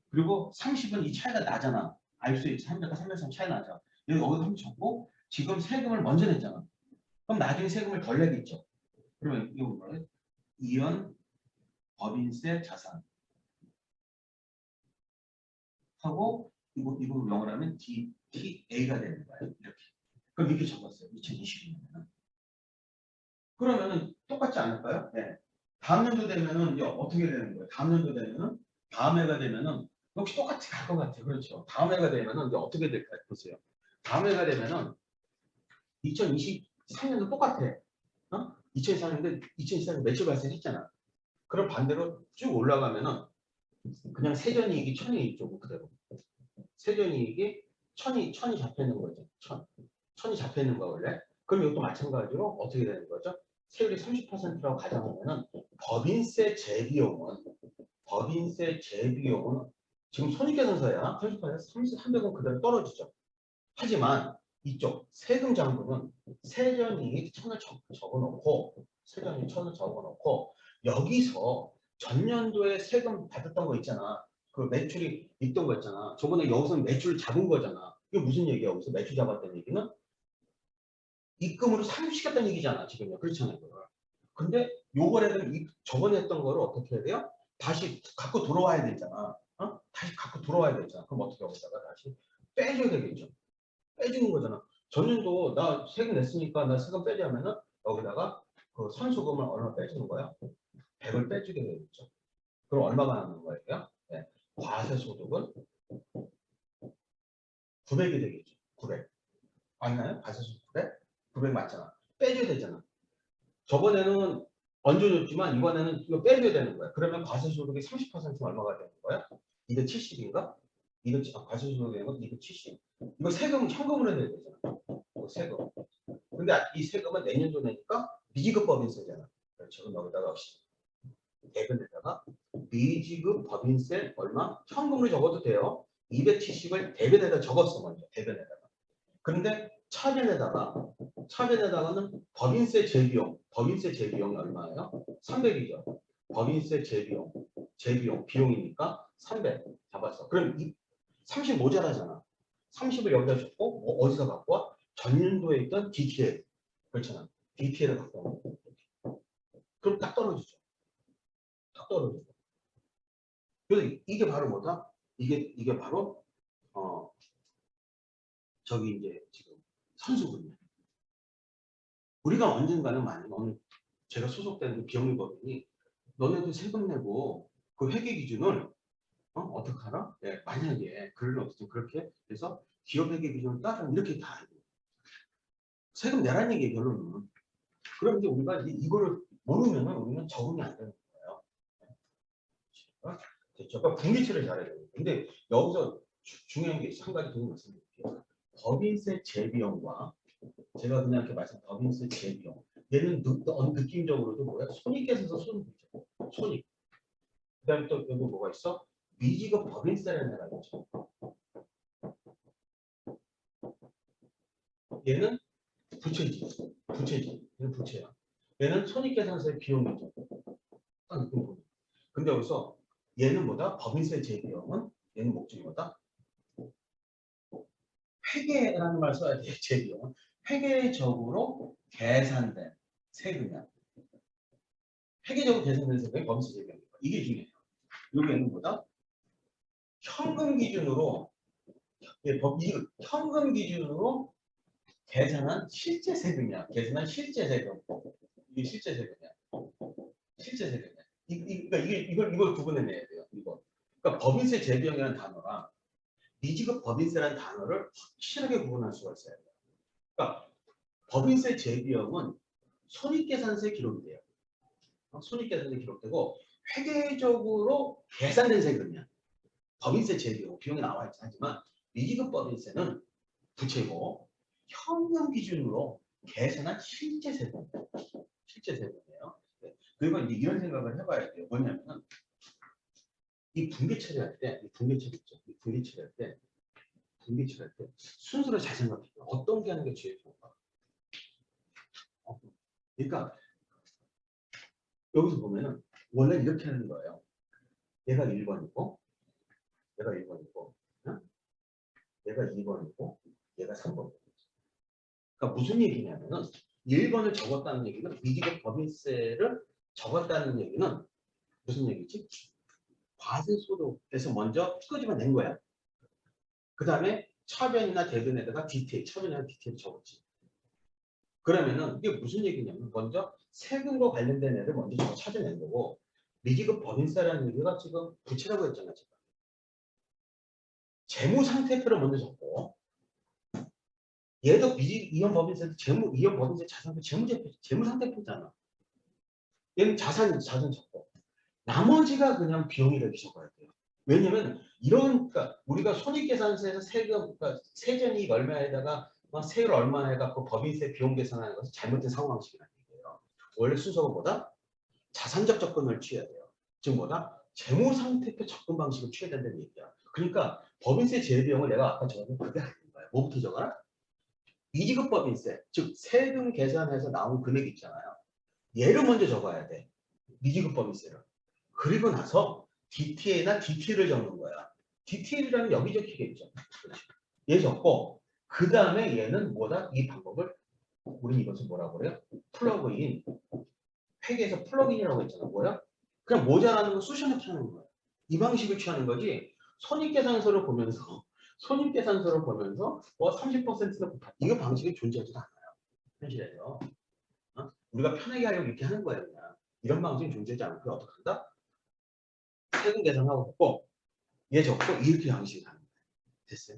[SPEAKER 1] 그리고 30은 이 차이가 나잖아. 알 수 있지. 300과 330 차이 나죠. 여기서 30 적고 지금 세금을 먼저 냈잖아. 그럼 나중에 세금을 덜 내겠죠. 그러면 이거 뭐예요? 이연 법인세 자산 하고 이거 영어로 하면 DTA가 되는 거예요. 이렇게. 그럼 이렇게 적었어요. 2022년에는. 그러면은 똑같지 않을까요? 네. 다음 연도 되면은 이제 어떻게 되는 거예요? 다음 연도 되면은 다음 해가 되면은 역시 똑같이 갈 것 같아요. 그렇죠. 다음 해가 되면은 이제 어떻게 될까요? 보세요. 다음 해가 되면은 2023년도 똑같아. 2024년 매출 발생했잖아. 그럼 반대로 쭉 올라가면은 그냥 세전이익이 1,000이 있죠. 그대로. 세전이익이 1,000이 잡혀 있는 거죠. 1,000이 잡혀 있는 거 원래. 그럼 이것도 마찬가지로 어떻게 되는 거죠? 세율이 30%라고 가정하면은 법인세 재비용은 지금 손익계산서야. 30%에서 300원 그대로 떨어지죠. 하지만 이쪽 세금 장부는 세전이익 1,000을 적어놓고 여기서 전년도에 세금 받았던 거 있잖아. 그 매출이 있던 거 있잖아. 저번에 여기서 매출을 잡은 거잖아. 이게 무슨 얘기야? 여기서 매출 잡았다는 얘기는 입금으로 상륙시켰다는 얘기잖아. 지금요. 그렇잖아요. 그걸. 근데 요번에는 저번에 했던 거를 어떻게 해야 돼요? 다시 갖고 들어와야 되잖아. 다시 갖고 들어와야 되잖아. 그럼 어떻게 하다가 다시 빼줘야 되겠죠. 빼주는 거잖아. 전년도 나 세금 냈으니까 나 세금 빼자면은 여기다가 그 선수금을 얼마 빼주는 거야? 100을 빼주게 되겠죠. 그럼 얼마가 남는 거예요? 네. 과세소득은 900이 되겠죠. 900. 맞나요? 과세소득 900? 900 맞잖아. 빼줘야 되잖아. 저번에는 얹어줬지만 이번에는 이거 빼줘야 되는 거야. 그러면 과세소득이 30% 얼마가 되는 거야? 270인가? 과세소득이 되는 건 270. 이거 세금 현금으로 내야 되잖아. 세금. 근데 이 세금은 내년도 내니까 미지급 법인세잖아. 그렇죠. 그럼 여기다가 대변에다가 미지급 법인세 얼마? 현금으로 적어도 돼요. 270을 대변에다 적었어 먼저 대변에다가. 그런데 차변에다가는 법인세 재비용이 얼마예요? 300이죠. 법인세 재비용. 재비용, 비용이니까 300 잡았어. 그럼 30 모자라잖아. 30을 여기다 줬고 뭐 어디서 갖고 와? 전년도에 있던 DTL. 그렇잖아. DTL을 갖고 와. 그럼 딱 떨어지죠. 딱 떨어지죠. 그래서 이게 바로 뭐다? 이게 바로 저기 이제 지금 선수군요. 우리가 언젠가는 만약 제가 소속되는 그 비영리법인이 너네들 세금 내고 그 회계 기준을 어떻게 하라? 네, 만약에 그러면 어떻게 그렇게 해서 기업 회계 기준을 따르면 이렇게 다 알고 세금 내라는 얘기예요 결론은. 그럼 이제 우리가 이거를 모르면은 우리는 적응이 안 되는 거예요. 됐죠? 그러니까 분기치를 잘해야 돼요. 근데 여기서 중요한 게 있어. 한 가지 더 말씀드릴게요. 법인세 재비용과 제가 그냥 이렇게 법인세 재비용 얘는 느낌적으로도 뭐야? 손익계산서 손익이죠. 손익. 그다음에 또 여기 뭐가 있어? 미지급 법인세라는 애가 있죠. 얘는 부채지. 부채지. 얘는 부채야. 얘는 손익계산서의 비용이죠. 딱 느낌 보면. 근데 여기서 얘는 뭐다? 법인세 재비용은 얘는 목적이 뭐다? 회계라는 말 써야 돼. 재비용은 회계적으로 계산된 세금이야. 회계적으로 계산된 세금이 법인세 재비용이야. 이게 중요해요. 여기에는 뭐다? 현금 기준으로 현금 기준으로 계산한 실제 세금이야. 계산한 실제 세금. 이게 실제 세금이야. 실제 세금이야. 그러니까 이걸 구분해내야 돼요. 이거. 그러니까 법인세 재비용이라는 단어랑 미지급 법인세라는 단어를 확실하게 구분할 수가 있어야 돼요. 그러니까 법인세 재비용은 손익계산서에 기록이 돼요. 손익계산서에 기록되고 회계적으로 계산된 세금이야. 법인세 재비용 비용이 나와 있지 하지만 미지급 법인세는 부채고 현금 기준으로 계산한 실제 세금. 실제 세금이에요. 그리고 이제 이런 생각을 해봐야 돼요. 뭐냐면은 이 분기 처리할 때, 이 분기 처리 있죠. 이 분기 처리할 때, 순서를 잘 생각해요. 어떤 게 하는 게 제일 좋을까? 그러니까 여기서 보면은 원래 이렇게 하는 거예요. 얘가 1번이고, 얘가 1번이고, 응? 얘가 2번이고, 얘가 3번이고. 그러니까 무슨 얘기냐면은 1번을 적었다는 얘기는 미지급 법인세를 적었다는 얘기는 무슨 얘기지? 과세소득에서 먼저 끄집어낸 거야. 그 다음에 차변이나 대변에다가 디테일, 차변이나 디테일 적었지. 그러면은 이게 무슨 얘기냐면 먼저 세금과 관련된 애를 먼저 찾아낸 거고 미지급 법인세라는 얘기가 지금 부채라고 했잖아. 지금. 재무상태표를 먼저 적고 얘도 이혼 법인세도 이혼 법인세 자산표 재무상태표잖아. 얘는 자산 적고 나머지가 그냥 비용이라고 적어야 돼요. 왜냐면 그러니까 우리가 손익계산서에서 세금, 그러니까 세전이 얼마에다가 세율 얼마 해갖고 법인세 비용 계산하는 것은 잘못된 사고방식이라는 얘기예요. 원래 순서가 뭐다? 자산적 접근을 취해야 돼요. 즉 뭐다? 재무상태표 접근 방식을 취해야 된다는 얘기야. 그러니까 법인세 재비용을 내가 아까 적은 그게 아닌 거야. 뭐부터 적어라? 미지급 법인세, 즉 세금 계산해서 나온 금액 있잖아요. 얘를 먼저 적어야 돼. 미지급 법인세를. 그리고 나서 DTA나 DT를 적는 거야. DTL이라는 여기 적히겠죠. 얘 적고 그 다음에 얘는 뭐다? 이 방법을 우리 이것을 뭐라고 그래요? 플러그인. 회계에서 플러그인이라고 했잖아. 뭐야? 그냥 모자라는 거 쑤셔넣기 하는 거야. 이 방식을 취하는 거지. 손익계산서를 보면서 뭐 30%는 곱하 이거 방식이 존재하지도 않아요. 현실에서. 우리가 편하게 하려고 이렇게 하는 거예요. 그냥. 이런 방식이 존재하지 않고 어떻게 한다? 세금 계산하고 있고 얘 적고 이렇게 양식이 하는 거예요. 됐어요?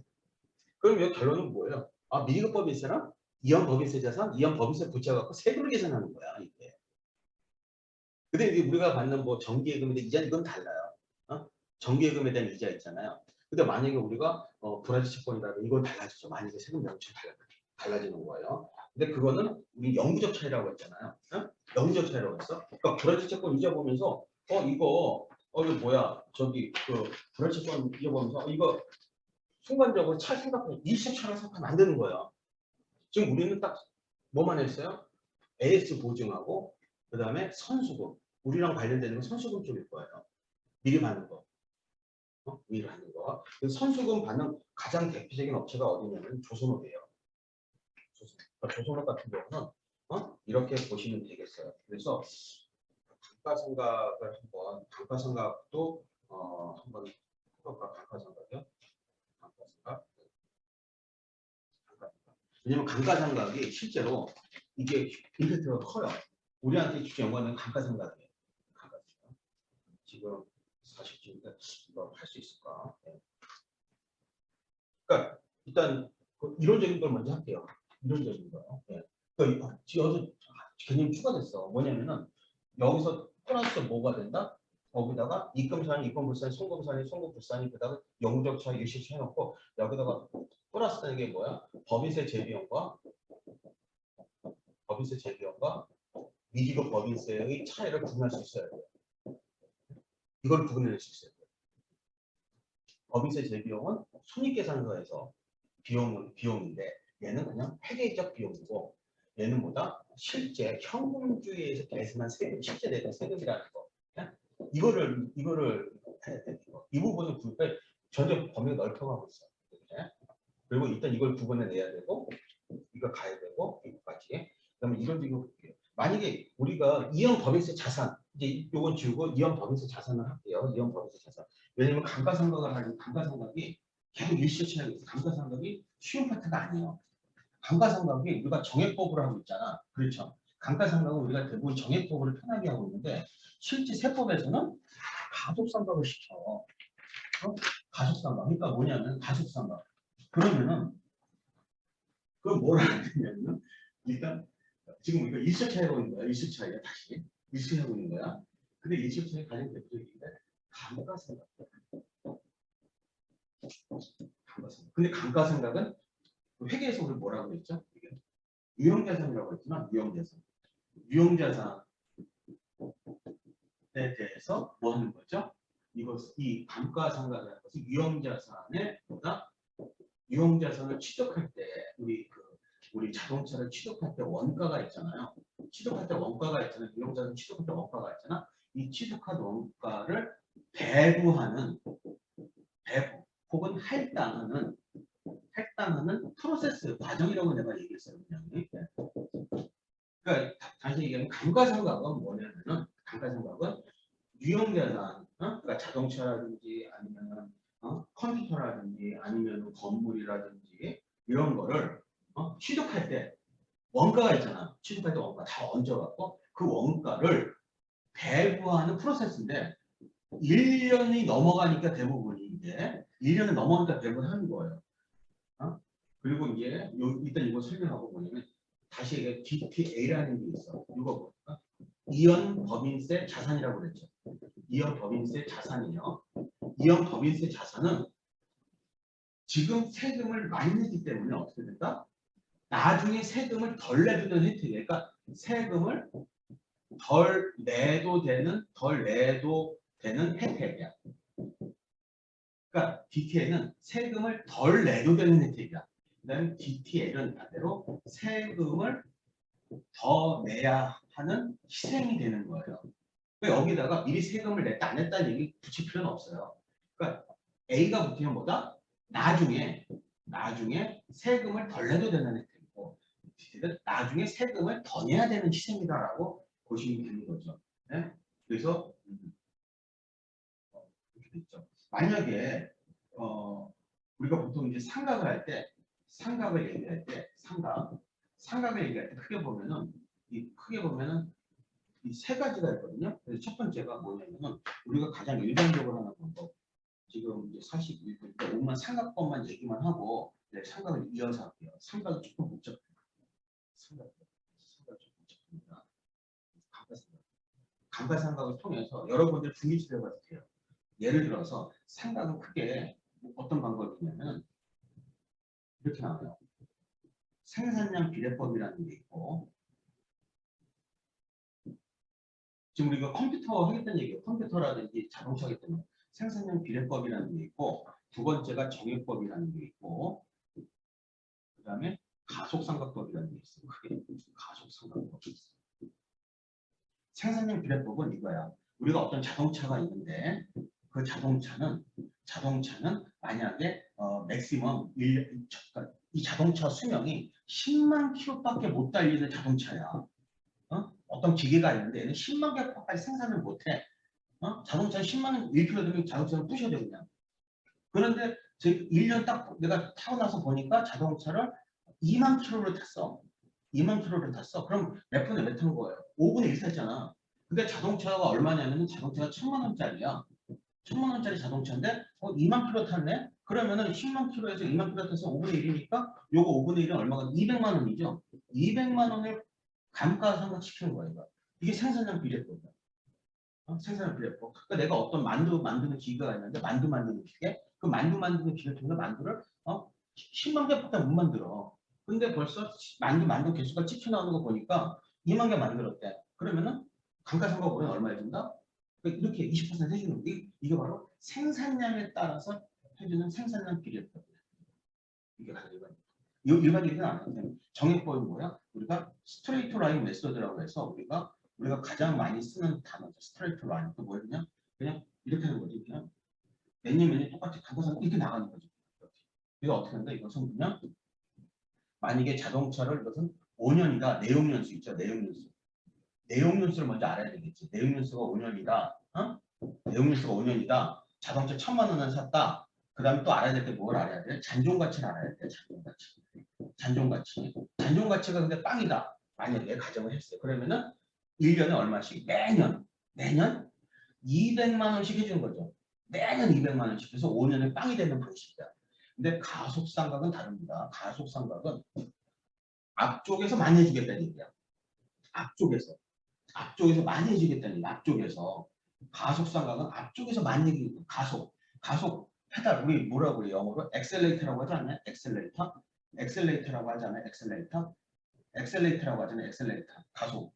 [SPEAKER 1] 그럼 이 결론은 뭐예요? 미지급 법인세랑 이혼 법인세 자산, 이혼 법인세 부채 갖고 세금을 계산하는 거야. 이게. 근데 이제 우리가 받는 뭐 정기예금에 대한 이자 이건 달라요. 정기예금에 대한 이자 있잖아요. 근데 만약에 우리가 불화지 채권이라도 이건 달라지죠. 만약에 세금 명칭이 달라지는 거예요. 근데 그거는 우리 영구적 차이라고 했잖아요. 영구적 차이라고 했어. 그러니까 불화지 채권 이자 보면서 이거 뭐야 저기 그 불화지 채권 이자 보면서 이거 순간적으로 생각하면 일시차를 생각하면 안 되는 거예요. 지금 우리는 딱 뭐만 했어요? AS 보증하고 그 다음에 선수금. 우리랑 관련되는 건 선수금 쪽일 거예요. 미리 받는 거. 미리 받는 거. 선수금 받는 가장 대표적인 업체가 어디냐면 조선업이에요. 조선업 같은 경우는 이렇게 보시면 되겠어요. 그래서 감가상각을 한번 감가상각도 한번 해볼까? 감가상각이요? 감가상각. 왜냐면 감가상각이 실제로 이게 임팩트가 커요. 우리한테 연관된 감가상각이에요. 감가상각. 지금 사실 지금 이거 할 수 있을까? 네. 그러니까 일단 이론적인 걸 먼저 할게요. 이론적인 거요. 네. 그러니까 여기서 개념이 추가됐어. 뭐냐면은 여기서 플러스 뭐가 된다? 거기다가 입금산이 입금불산이 송금산이 송금불산이 그다음에 영적차 일시차 해놓고 여기다가 플러스는 게 뭐야? 법인세 재비용과 미지급 법인세의 차이를 구분할 수 있어야 돼요. 이걸 구분해낼 수 있어야 돼요. 법인세 재비용은 손익계산서에서 비용인데 얘는 그냥 회계적 비용이고 얘는 뭐다? 실제 현금주의에서 계산한 세금, 실제 내는 세금이라는 거. 이거를 해야 돼. 이 부분을 전혀 범위가 넓혀가고 있어. 그리고 일단 이걸 구분해내야 되고 이거 가야 되고 이거까지. 그다음에 이걸 이거 볼게요. 만약에 우리가 이형 법인세 자산 이제 요건 지우고 이형 법인세 자산을 할게요. 이형 법인세 자산. 왜냐면 감가상각을 하는 감가상각이 계속 일시차이가 있어. 감가상각이 쉬운 파트가 아니에요. 감가상각이 우리가 정액법으로 하고 있잖아. 그렇죠. 감가상각은 우리가 대부분 정액법으로 편하게 하고 있는데 실제 세법에서는 가속상각을 시켜. 가속상각. 그러니까 뭐냐면 가속상각. 그러면은 그건 뭘 하는 거냐면 일단 지금 우리가 일시차이 하고 있는 거야. 일시차이가 다시 일시차이 하고 있는 거야. 근데 일시차이 가장 대표적인 게 감가상각. 감가상각. 근데 감가상각은 회계에서 우리 뭐라고 했죠? 유형자산이라고 했지만 유형자산. 유형자산에 대해서 뭐 하는 거죠? 이 감가상각이라는 것은 유형자산에 보다 유형자산을 취득할 때 우리 자동차를 취득할 때 원가가 있잖아요. 취득할 때 원가가 있잖아요. 유형자산 취득할 때 원가가 있잖아. 이 취득한 원가를 배분하는 혹은 할당하는 프로세스 과정이라고 내가 얘기했어요. 그냥. 그러니까 다시 얘기하면 감가상각은 뭐냐면은 감가상각은 유형자산, 그러니까 자동차라든지 아니면 컴퓨터라든지 아니면 건물이라든지 이런 거를 취득할 때 원가가 있잖아. 취득할 때 원가 다 얹어갖고 그 원가를 배부하는 프로세스인데 1년이 넘어가니까 대부분이 이제 1년이 넘어가니까 배분하는 거예요. 그리고 이제 일단 이거 설명하고 보면 다시 얘기해 DTA라는 게 있어. 이거 볼까? 이연 법인세 자산이라고 그랬죠. 이연 법인세 자산이요. 이연 법인세 자산은 지금 세금을 많이 내기 때문에 어떻게 된다? 나중에 세금을 덜 내도 되는 혜택이에요. 그러니까 세금을 덜 내도 되는 혜택이야. 그러니까 DTA는 세금을 덜 내도 되는 혜택이야. 그다음에 DTL은 반대로 세금을 더 내야 하는 희생이 되는 거예요. 그러니까 여기다가 미리 세금을 냈다 안 냈다는 얘기 붙일 필요는 없어요. 그러니까 A가 붙으면 뭐다? 나중에 세금을 덜 내도 되는 혜택이고 DT는 나중에 세금을 더 내야 되는 희생이다라고 보시면 되는 거죠. 네? 그래서 이렇게 됐죠. 만약에 우리가 보통 이제 상각을 얘기할 때 크게 보면은 이 세 가지가 있거든요. 그래서 첫 번째가 뭐냐면은 우리가 가장 일반적으로 하는 방법. 지금 이제 41분 오만 삼각법만 얘기만 하고 삼각을 이어서 할게요. 삼각이 조금 복잡해요. 삼각이 좀 복잡합니다. 감가상각을 통해서 여러분들 분위기를 봐도 돼요. 예를 들어서 삼각은 크게 어떤 방법이냐면 이렇게 나와요. 생산량 비례법이라는 게 있고 지금 우리가 컴퓨터 하겠다는 얘기예요. 컴퓨터라든지 자동차 하겠다는 생산량 비례법이라는 게 있고 두 번째가 정액법이라는 게 있고 그 다음에 가속상각법이라는 게 있어요. 크게 가속상각법이 있어요. 생산량 비례법은 이거야. 우리가 어떤 자동차가 있는데 그 자동차는 만약에 맥시멈 이 자동차 수명이 10만 킬로밖에 못 달리는 자동차야. 어떤 기계가 있는데 얘는 10만 개까지 생산을 못해. 자동차는 10만 1km 되면 자동차는 부셔져 그냥. 그런데 1년 딱 내가 타고 나서 보니까 자동차를 2만 킬로를 탔어. 2만 킬로를 탔어. 그럼 몇 분에 몇 탄 거예요? 5분의 1 탔잖아. 근데 자동차가 얼마냐면 자동차가 1,000만 원짜리야. 1,000만 원짜리 자동차인데 2만 킬로 탔네? 그러면은 10만 킬로에서 2만 킬로 타서 5분의 1이니까 요거 5분의 1은 얼마가 200만 원이죠. 200만 원을 감가상각시키는 거예요. 이거. 이게 생산량 비례법이야. 생산량 비례법. 그러니까 내가 어떤 만두 만드는 기계가 있는데 만두 만드는 기계? 그 만두 만드는 기계를 통해 만두를 10만 개밖에 못 만들어. 근데 벌써 만두 개수가 찍혀 나오는 거 보니까 2만 개 만들었대. 그러면은 감가상각 보면 얼마 해준다? 이렇게 20% 해주는 거. 이게 바로 생산량에 따라서 해주는 생산량 비례법이야. 이게 가장 일반적이진 않아요. 정액법이 뭐야? 우리가 스트레이트 라인 메소드라고 해서 우리가 가장 많이 쓰는 단어죠. 스트레이트 라인. 또 뭐냐? 그냥 이렇게 하는 거지. 그냥 매년 똑같이 감가상각 이렇게 나가는 거지. 이거 어떻게 한다? 이것은 그냥 만약에 자동차를 이것은 5년이다. 내용연수 있죠. 내용연수. 내용연수를 먼저 알아야 되겠지. 내용연수가 5년이다. 내용연수가 5년이다. 자동차 1,000만 원을 샀다. 그 다음에 또 알아야 될 게 뭘 알아야 돼? 잔존가치를 알아야 돼. 잔존가치. 잔존가치. 잔존가치가 근데 빵이다. 만약에 가정을 했어요. 그러면은 1년에 얼마씩? 매년 200만 원씩 해주는 거죠. 매년 200만 원씩 해서 5년에 빵이 되는 방식이야. 근데 가속상각은 다릅니다. 가속상각은 앞쪽에서 많이 해주겠다는 얘기야. 앞쪽에서 많이 해주겠다는 얘기야. 앞쪽에서. 가속상각은 앞쪽에서 많이 해주겠다. 가속 페달 우리 뭐라고 그래 영어로? 엑셀레이터라고 하지 않나요? 엑셀레이터라고 하잖아요. 엑셀레이터라고 하잖아요. 엑셀레이터. 가속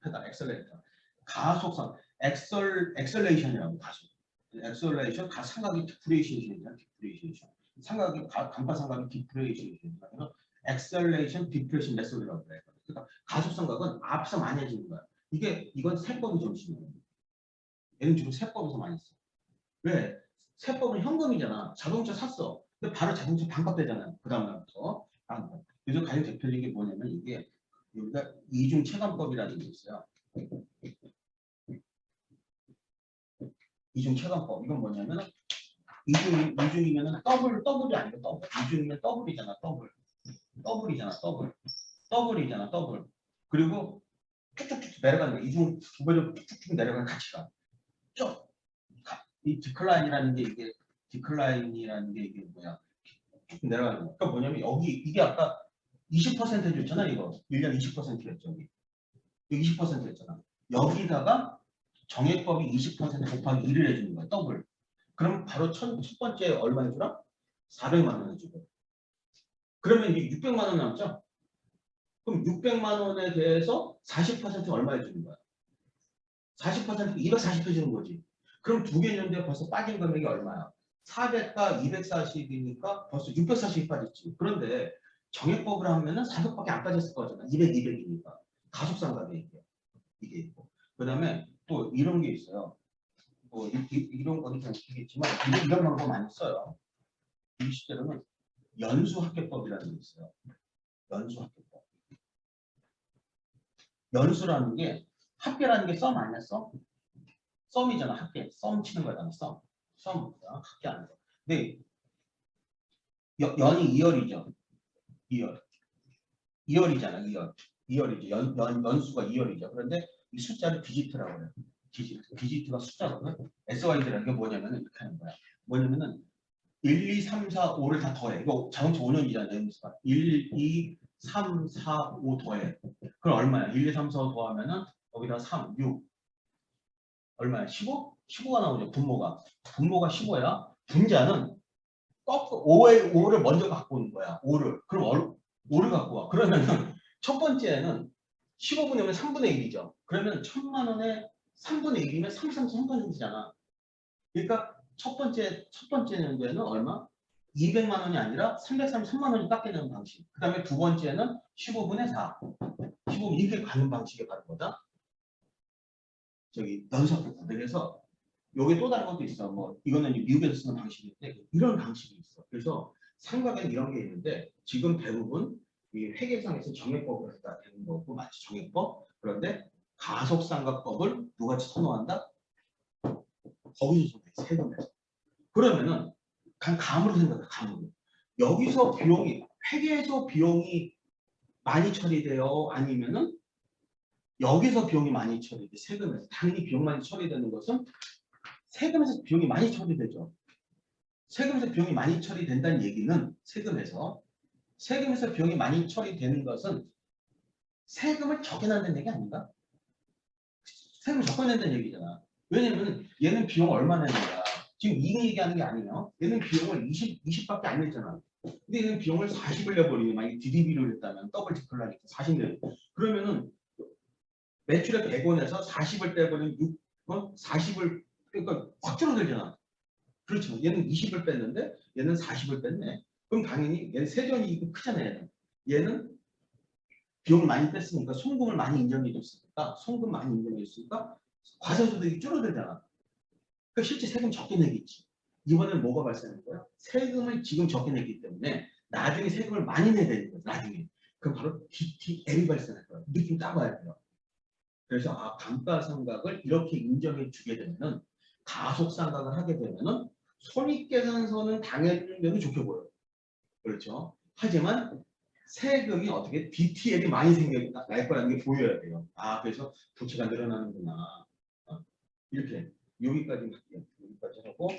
[SPEAKER 1] 페달 엑셀레이터. 가속상 엑셀레이션이라고 가속. 엑셀레이션 상각이 디프레이션이잖아. 디프레이션. 상각이 감가상각이 디프레이션이잖아. 그래서 엑셀레이션 디프레이션 메소드라고 그래요. 그러니까 가속상각은 앞서 많이 해주는 거야. 이건 세법이 정신이에요. 얘는 주로 세법에서 많이 써. 왜? 세법은 현금이잖아. 자동차 샀어. 근데 바로 자동차 반값 되잖아요. 그 다음날부터. 그래서 가장 대표적인 게 뭐냐면 이게 우리가 이중체감법이라는 게 있어요. 이중체감법. 이건 뭐냐면 이중이면은 더블이 아니고 더블. 이중이면 더블이잖아. 더블이잖아. 더블. 그리고 쭉쭉쭉 내려가는 거야. 이중 두 배로 쭉쭉 내려가는 가치가. 쭉. 이 디클라인이라는 게 이게 뭐야? 쭉 내려가는 거. 그러니까 뭐냐면 여기 이게 아까 20% 해줬잖아. 이거 1년 20%였죠. 여기 20%였잖아. 여기다가 정액법이 20% 곱하기 1을 해주는 거야. 더블. 그럼 바로 첫 번째 얼마 해주라? 400만 원 해주고. 그러면 이게 600만 원 남죠? 그럼 600만 원에 대해서 40% 얼마 해주는 거야? 40% 240 해주는 거지. 그럼 두 개년도에 벌써 빠진 금액이 얼마야? 400과 240이니까 벌써 640이 빠졌지. 그런데 정액법을 하면은 400밖에 안 빠졌을 거잖아. 200이니까. 가속상각이 이게 있고. 그 다음에 또 이런 게 있어요. 뭐 이런 거는 좀 웃기겠지만 이런 방법 많이 써요. 이 시대로는 연수합계법이라는 게 있어요. 연수합계법. 연수라는 게 합계라는 게 썸 아니야? 썸이잖아. 합계. 썸 치는 거잖아. 썸. 합계 아니야. 근데 연이 2열이죠. 2열이잖아. 2열이죠. 연수가 2열이죠. 그런데 이 숫자를 디지트라고 해요. 디지트가 숫자거든. SY라는 게 뭐냐면은 이렇게 하는 거야. 뭐냐면은 1, 2, 3, 4, 5를 다 더해. 이거 자동차 5년이잖아요. 연수가. 1, 2, 3, 4, 5 더해. 그럼 얼마야? 1, 2, 3, 4, 5 더하면은 여기다 3, 6. 얼마야? 15? 15가 나오죠. 분모가 15야. 분자는 5를 먼저 갖고 오는 거야. 5를. 그럼 5를 갖고 와. 그러면은 첫 번째는 15분이면 3분의 1이죠. 그러면 1,000만 원에 3분의 1이면 3분의 1이잖아. 그러니까 첫 번째 연도에는 얼마? 200만 원이 아니라 333만 원이 깎이는 방식. 그 다음에 두 번째는 15분의 4. 15분 이렇게 가는 방식에 가는 거다. 연수합계법. 그래서 요게 또 다른 것도 있어. 뭐 이거는 이제 미국에서 쓰는 방식인데 이런 방식이 있어. 그래서 삼각에는 이런 게 있는데 지금 대부분 이 회계상에서 정액법을 갖다 대는 거고 마치 정액법. 그런데 가속삼각법을 누가 선호한다? 거기서 선호해. 세금에서. 그러면은 그냥 감으로 생각해. 감으로. 여기서 비용이 회계에서 비용이 많이 처리돼요? 아니면은 여기서 비용이 많이 처리돼? 세금에서. 당연히 비용 많이 처리되는 것은 세금에서 비용이 많이 처리되죠. 세금에서 비용이 많이 처리된다는 얘기는 세금에서 비용이 많이 처리되는 것은 세금을 적게 낸다는 얘기 아닌가? 세금을 적게 낸다는 얘기잖아. 왜냐면 얘는 비용 얼마 내는 거야. 지금 이거 얘기하는 게 아니에요. 얘는 비용을 20밖에 안 냈잖아. 근데 얘는 비용을 40을 내버리면 만약에 DDB를 했다면 더블 디클라니까 40 내. 그러면은 매출의 100원에서 40을 떼버리면 6원? 40을 그러니까 확 줄어들잖아. 그렇죠. 얘는 20을 뺐는데 얘는 40을 뺐네. 그럼 당연히 얘는 세전이익이 크잖아요. 얘는 비용을 많이 뺐으니까 송금을 많이 인정해 줬으니까 송금 많이 인정해 줬으니까 과세소득이 줄어들잖아. 그러니까 실제 세금 적게 내겠지. 이번엔 뭐가 발생할 거야? 세금을 지금 적게 냈기 때문에 나중에 세금을 많이 내야 되는 거야. 나중에. 그럼 바로 DTL이 발생할 거야. 이게 좀 따봐야 돼요. 그래서 감가상각을 이렇게 인정해 주게 되면은 가속상각을 하게 되면은 손익계산서는 당연히 좋게 보여요. 그렇죠. 하지만 세금이 어떻게 DTL이 많이 날 거라는 게 보여야 돼요. 그래서 부채가 늘어나는구나. 이렇게 여기까지 할게요. 여기까지 하고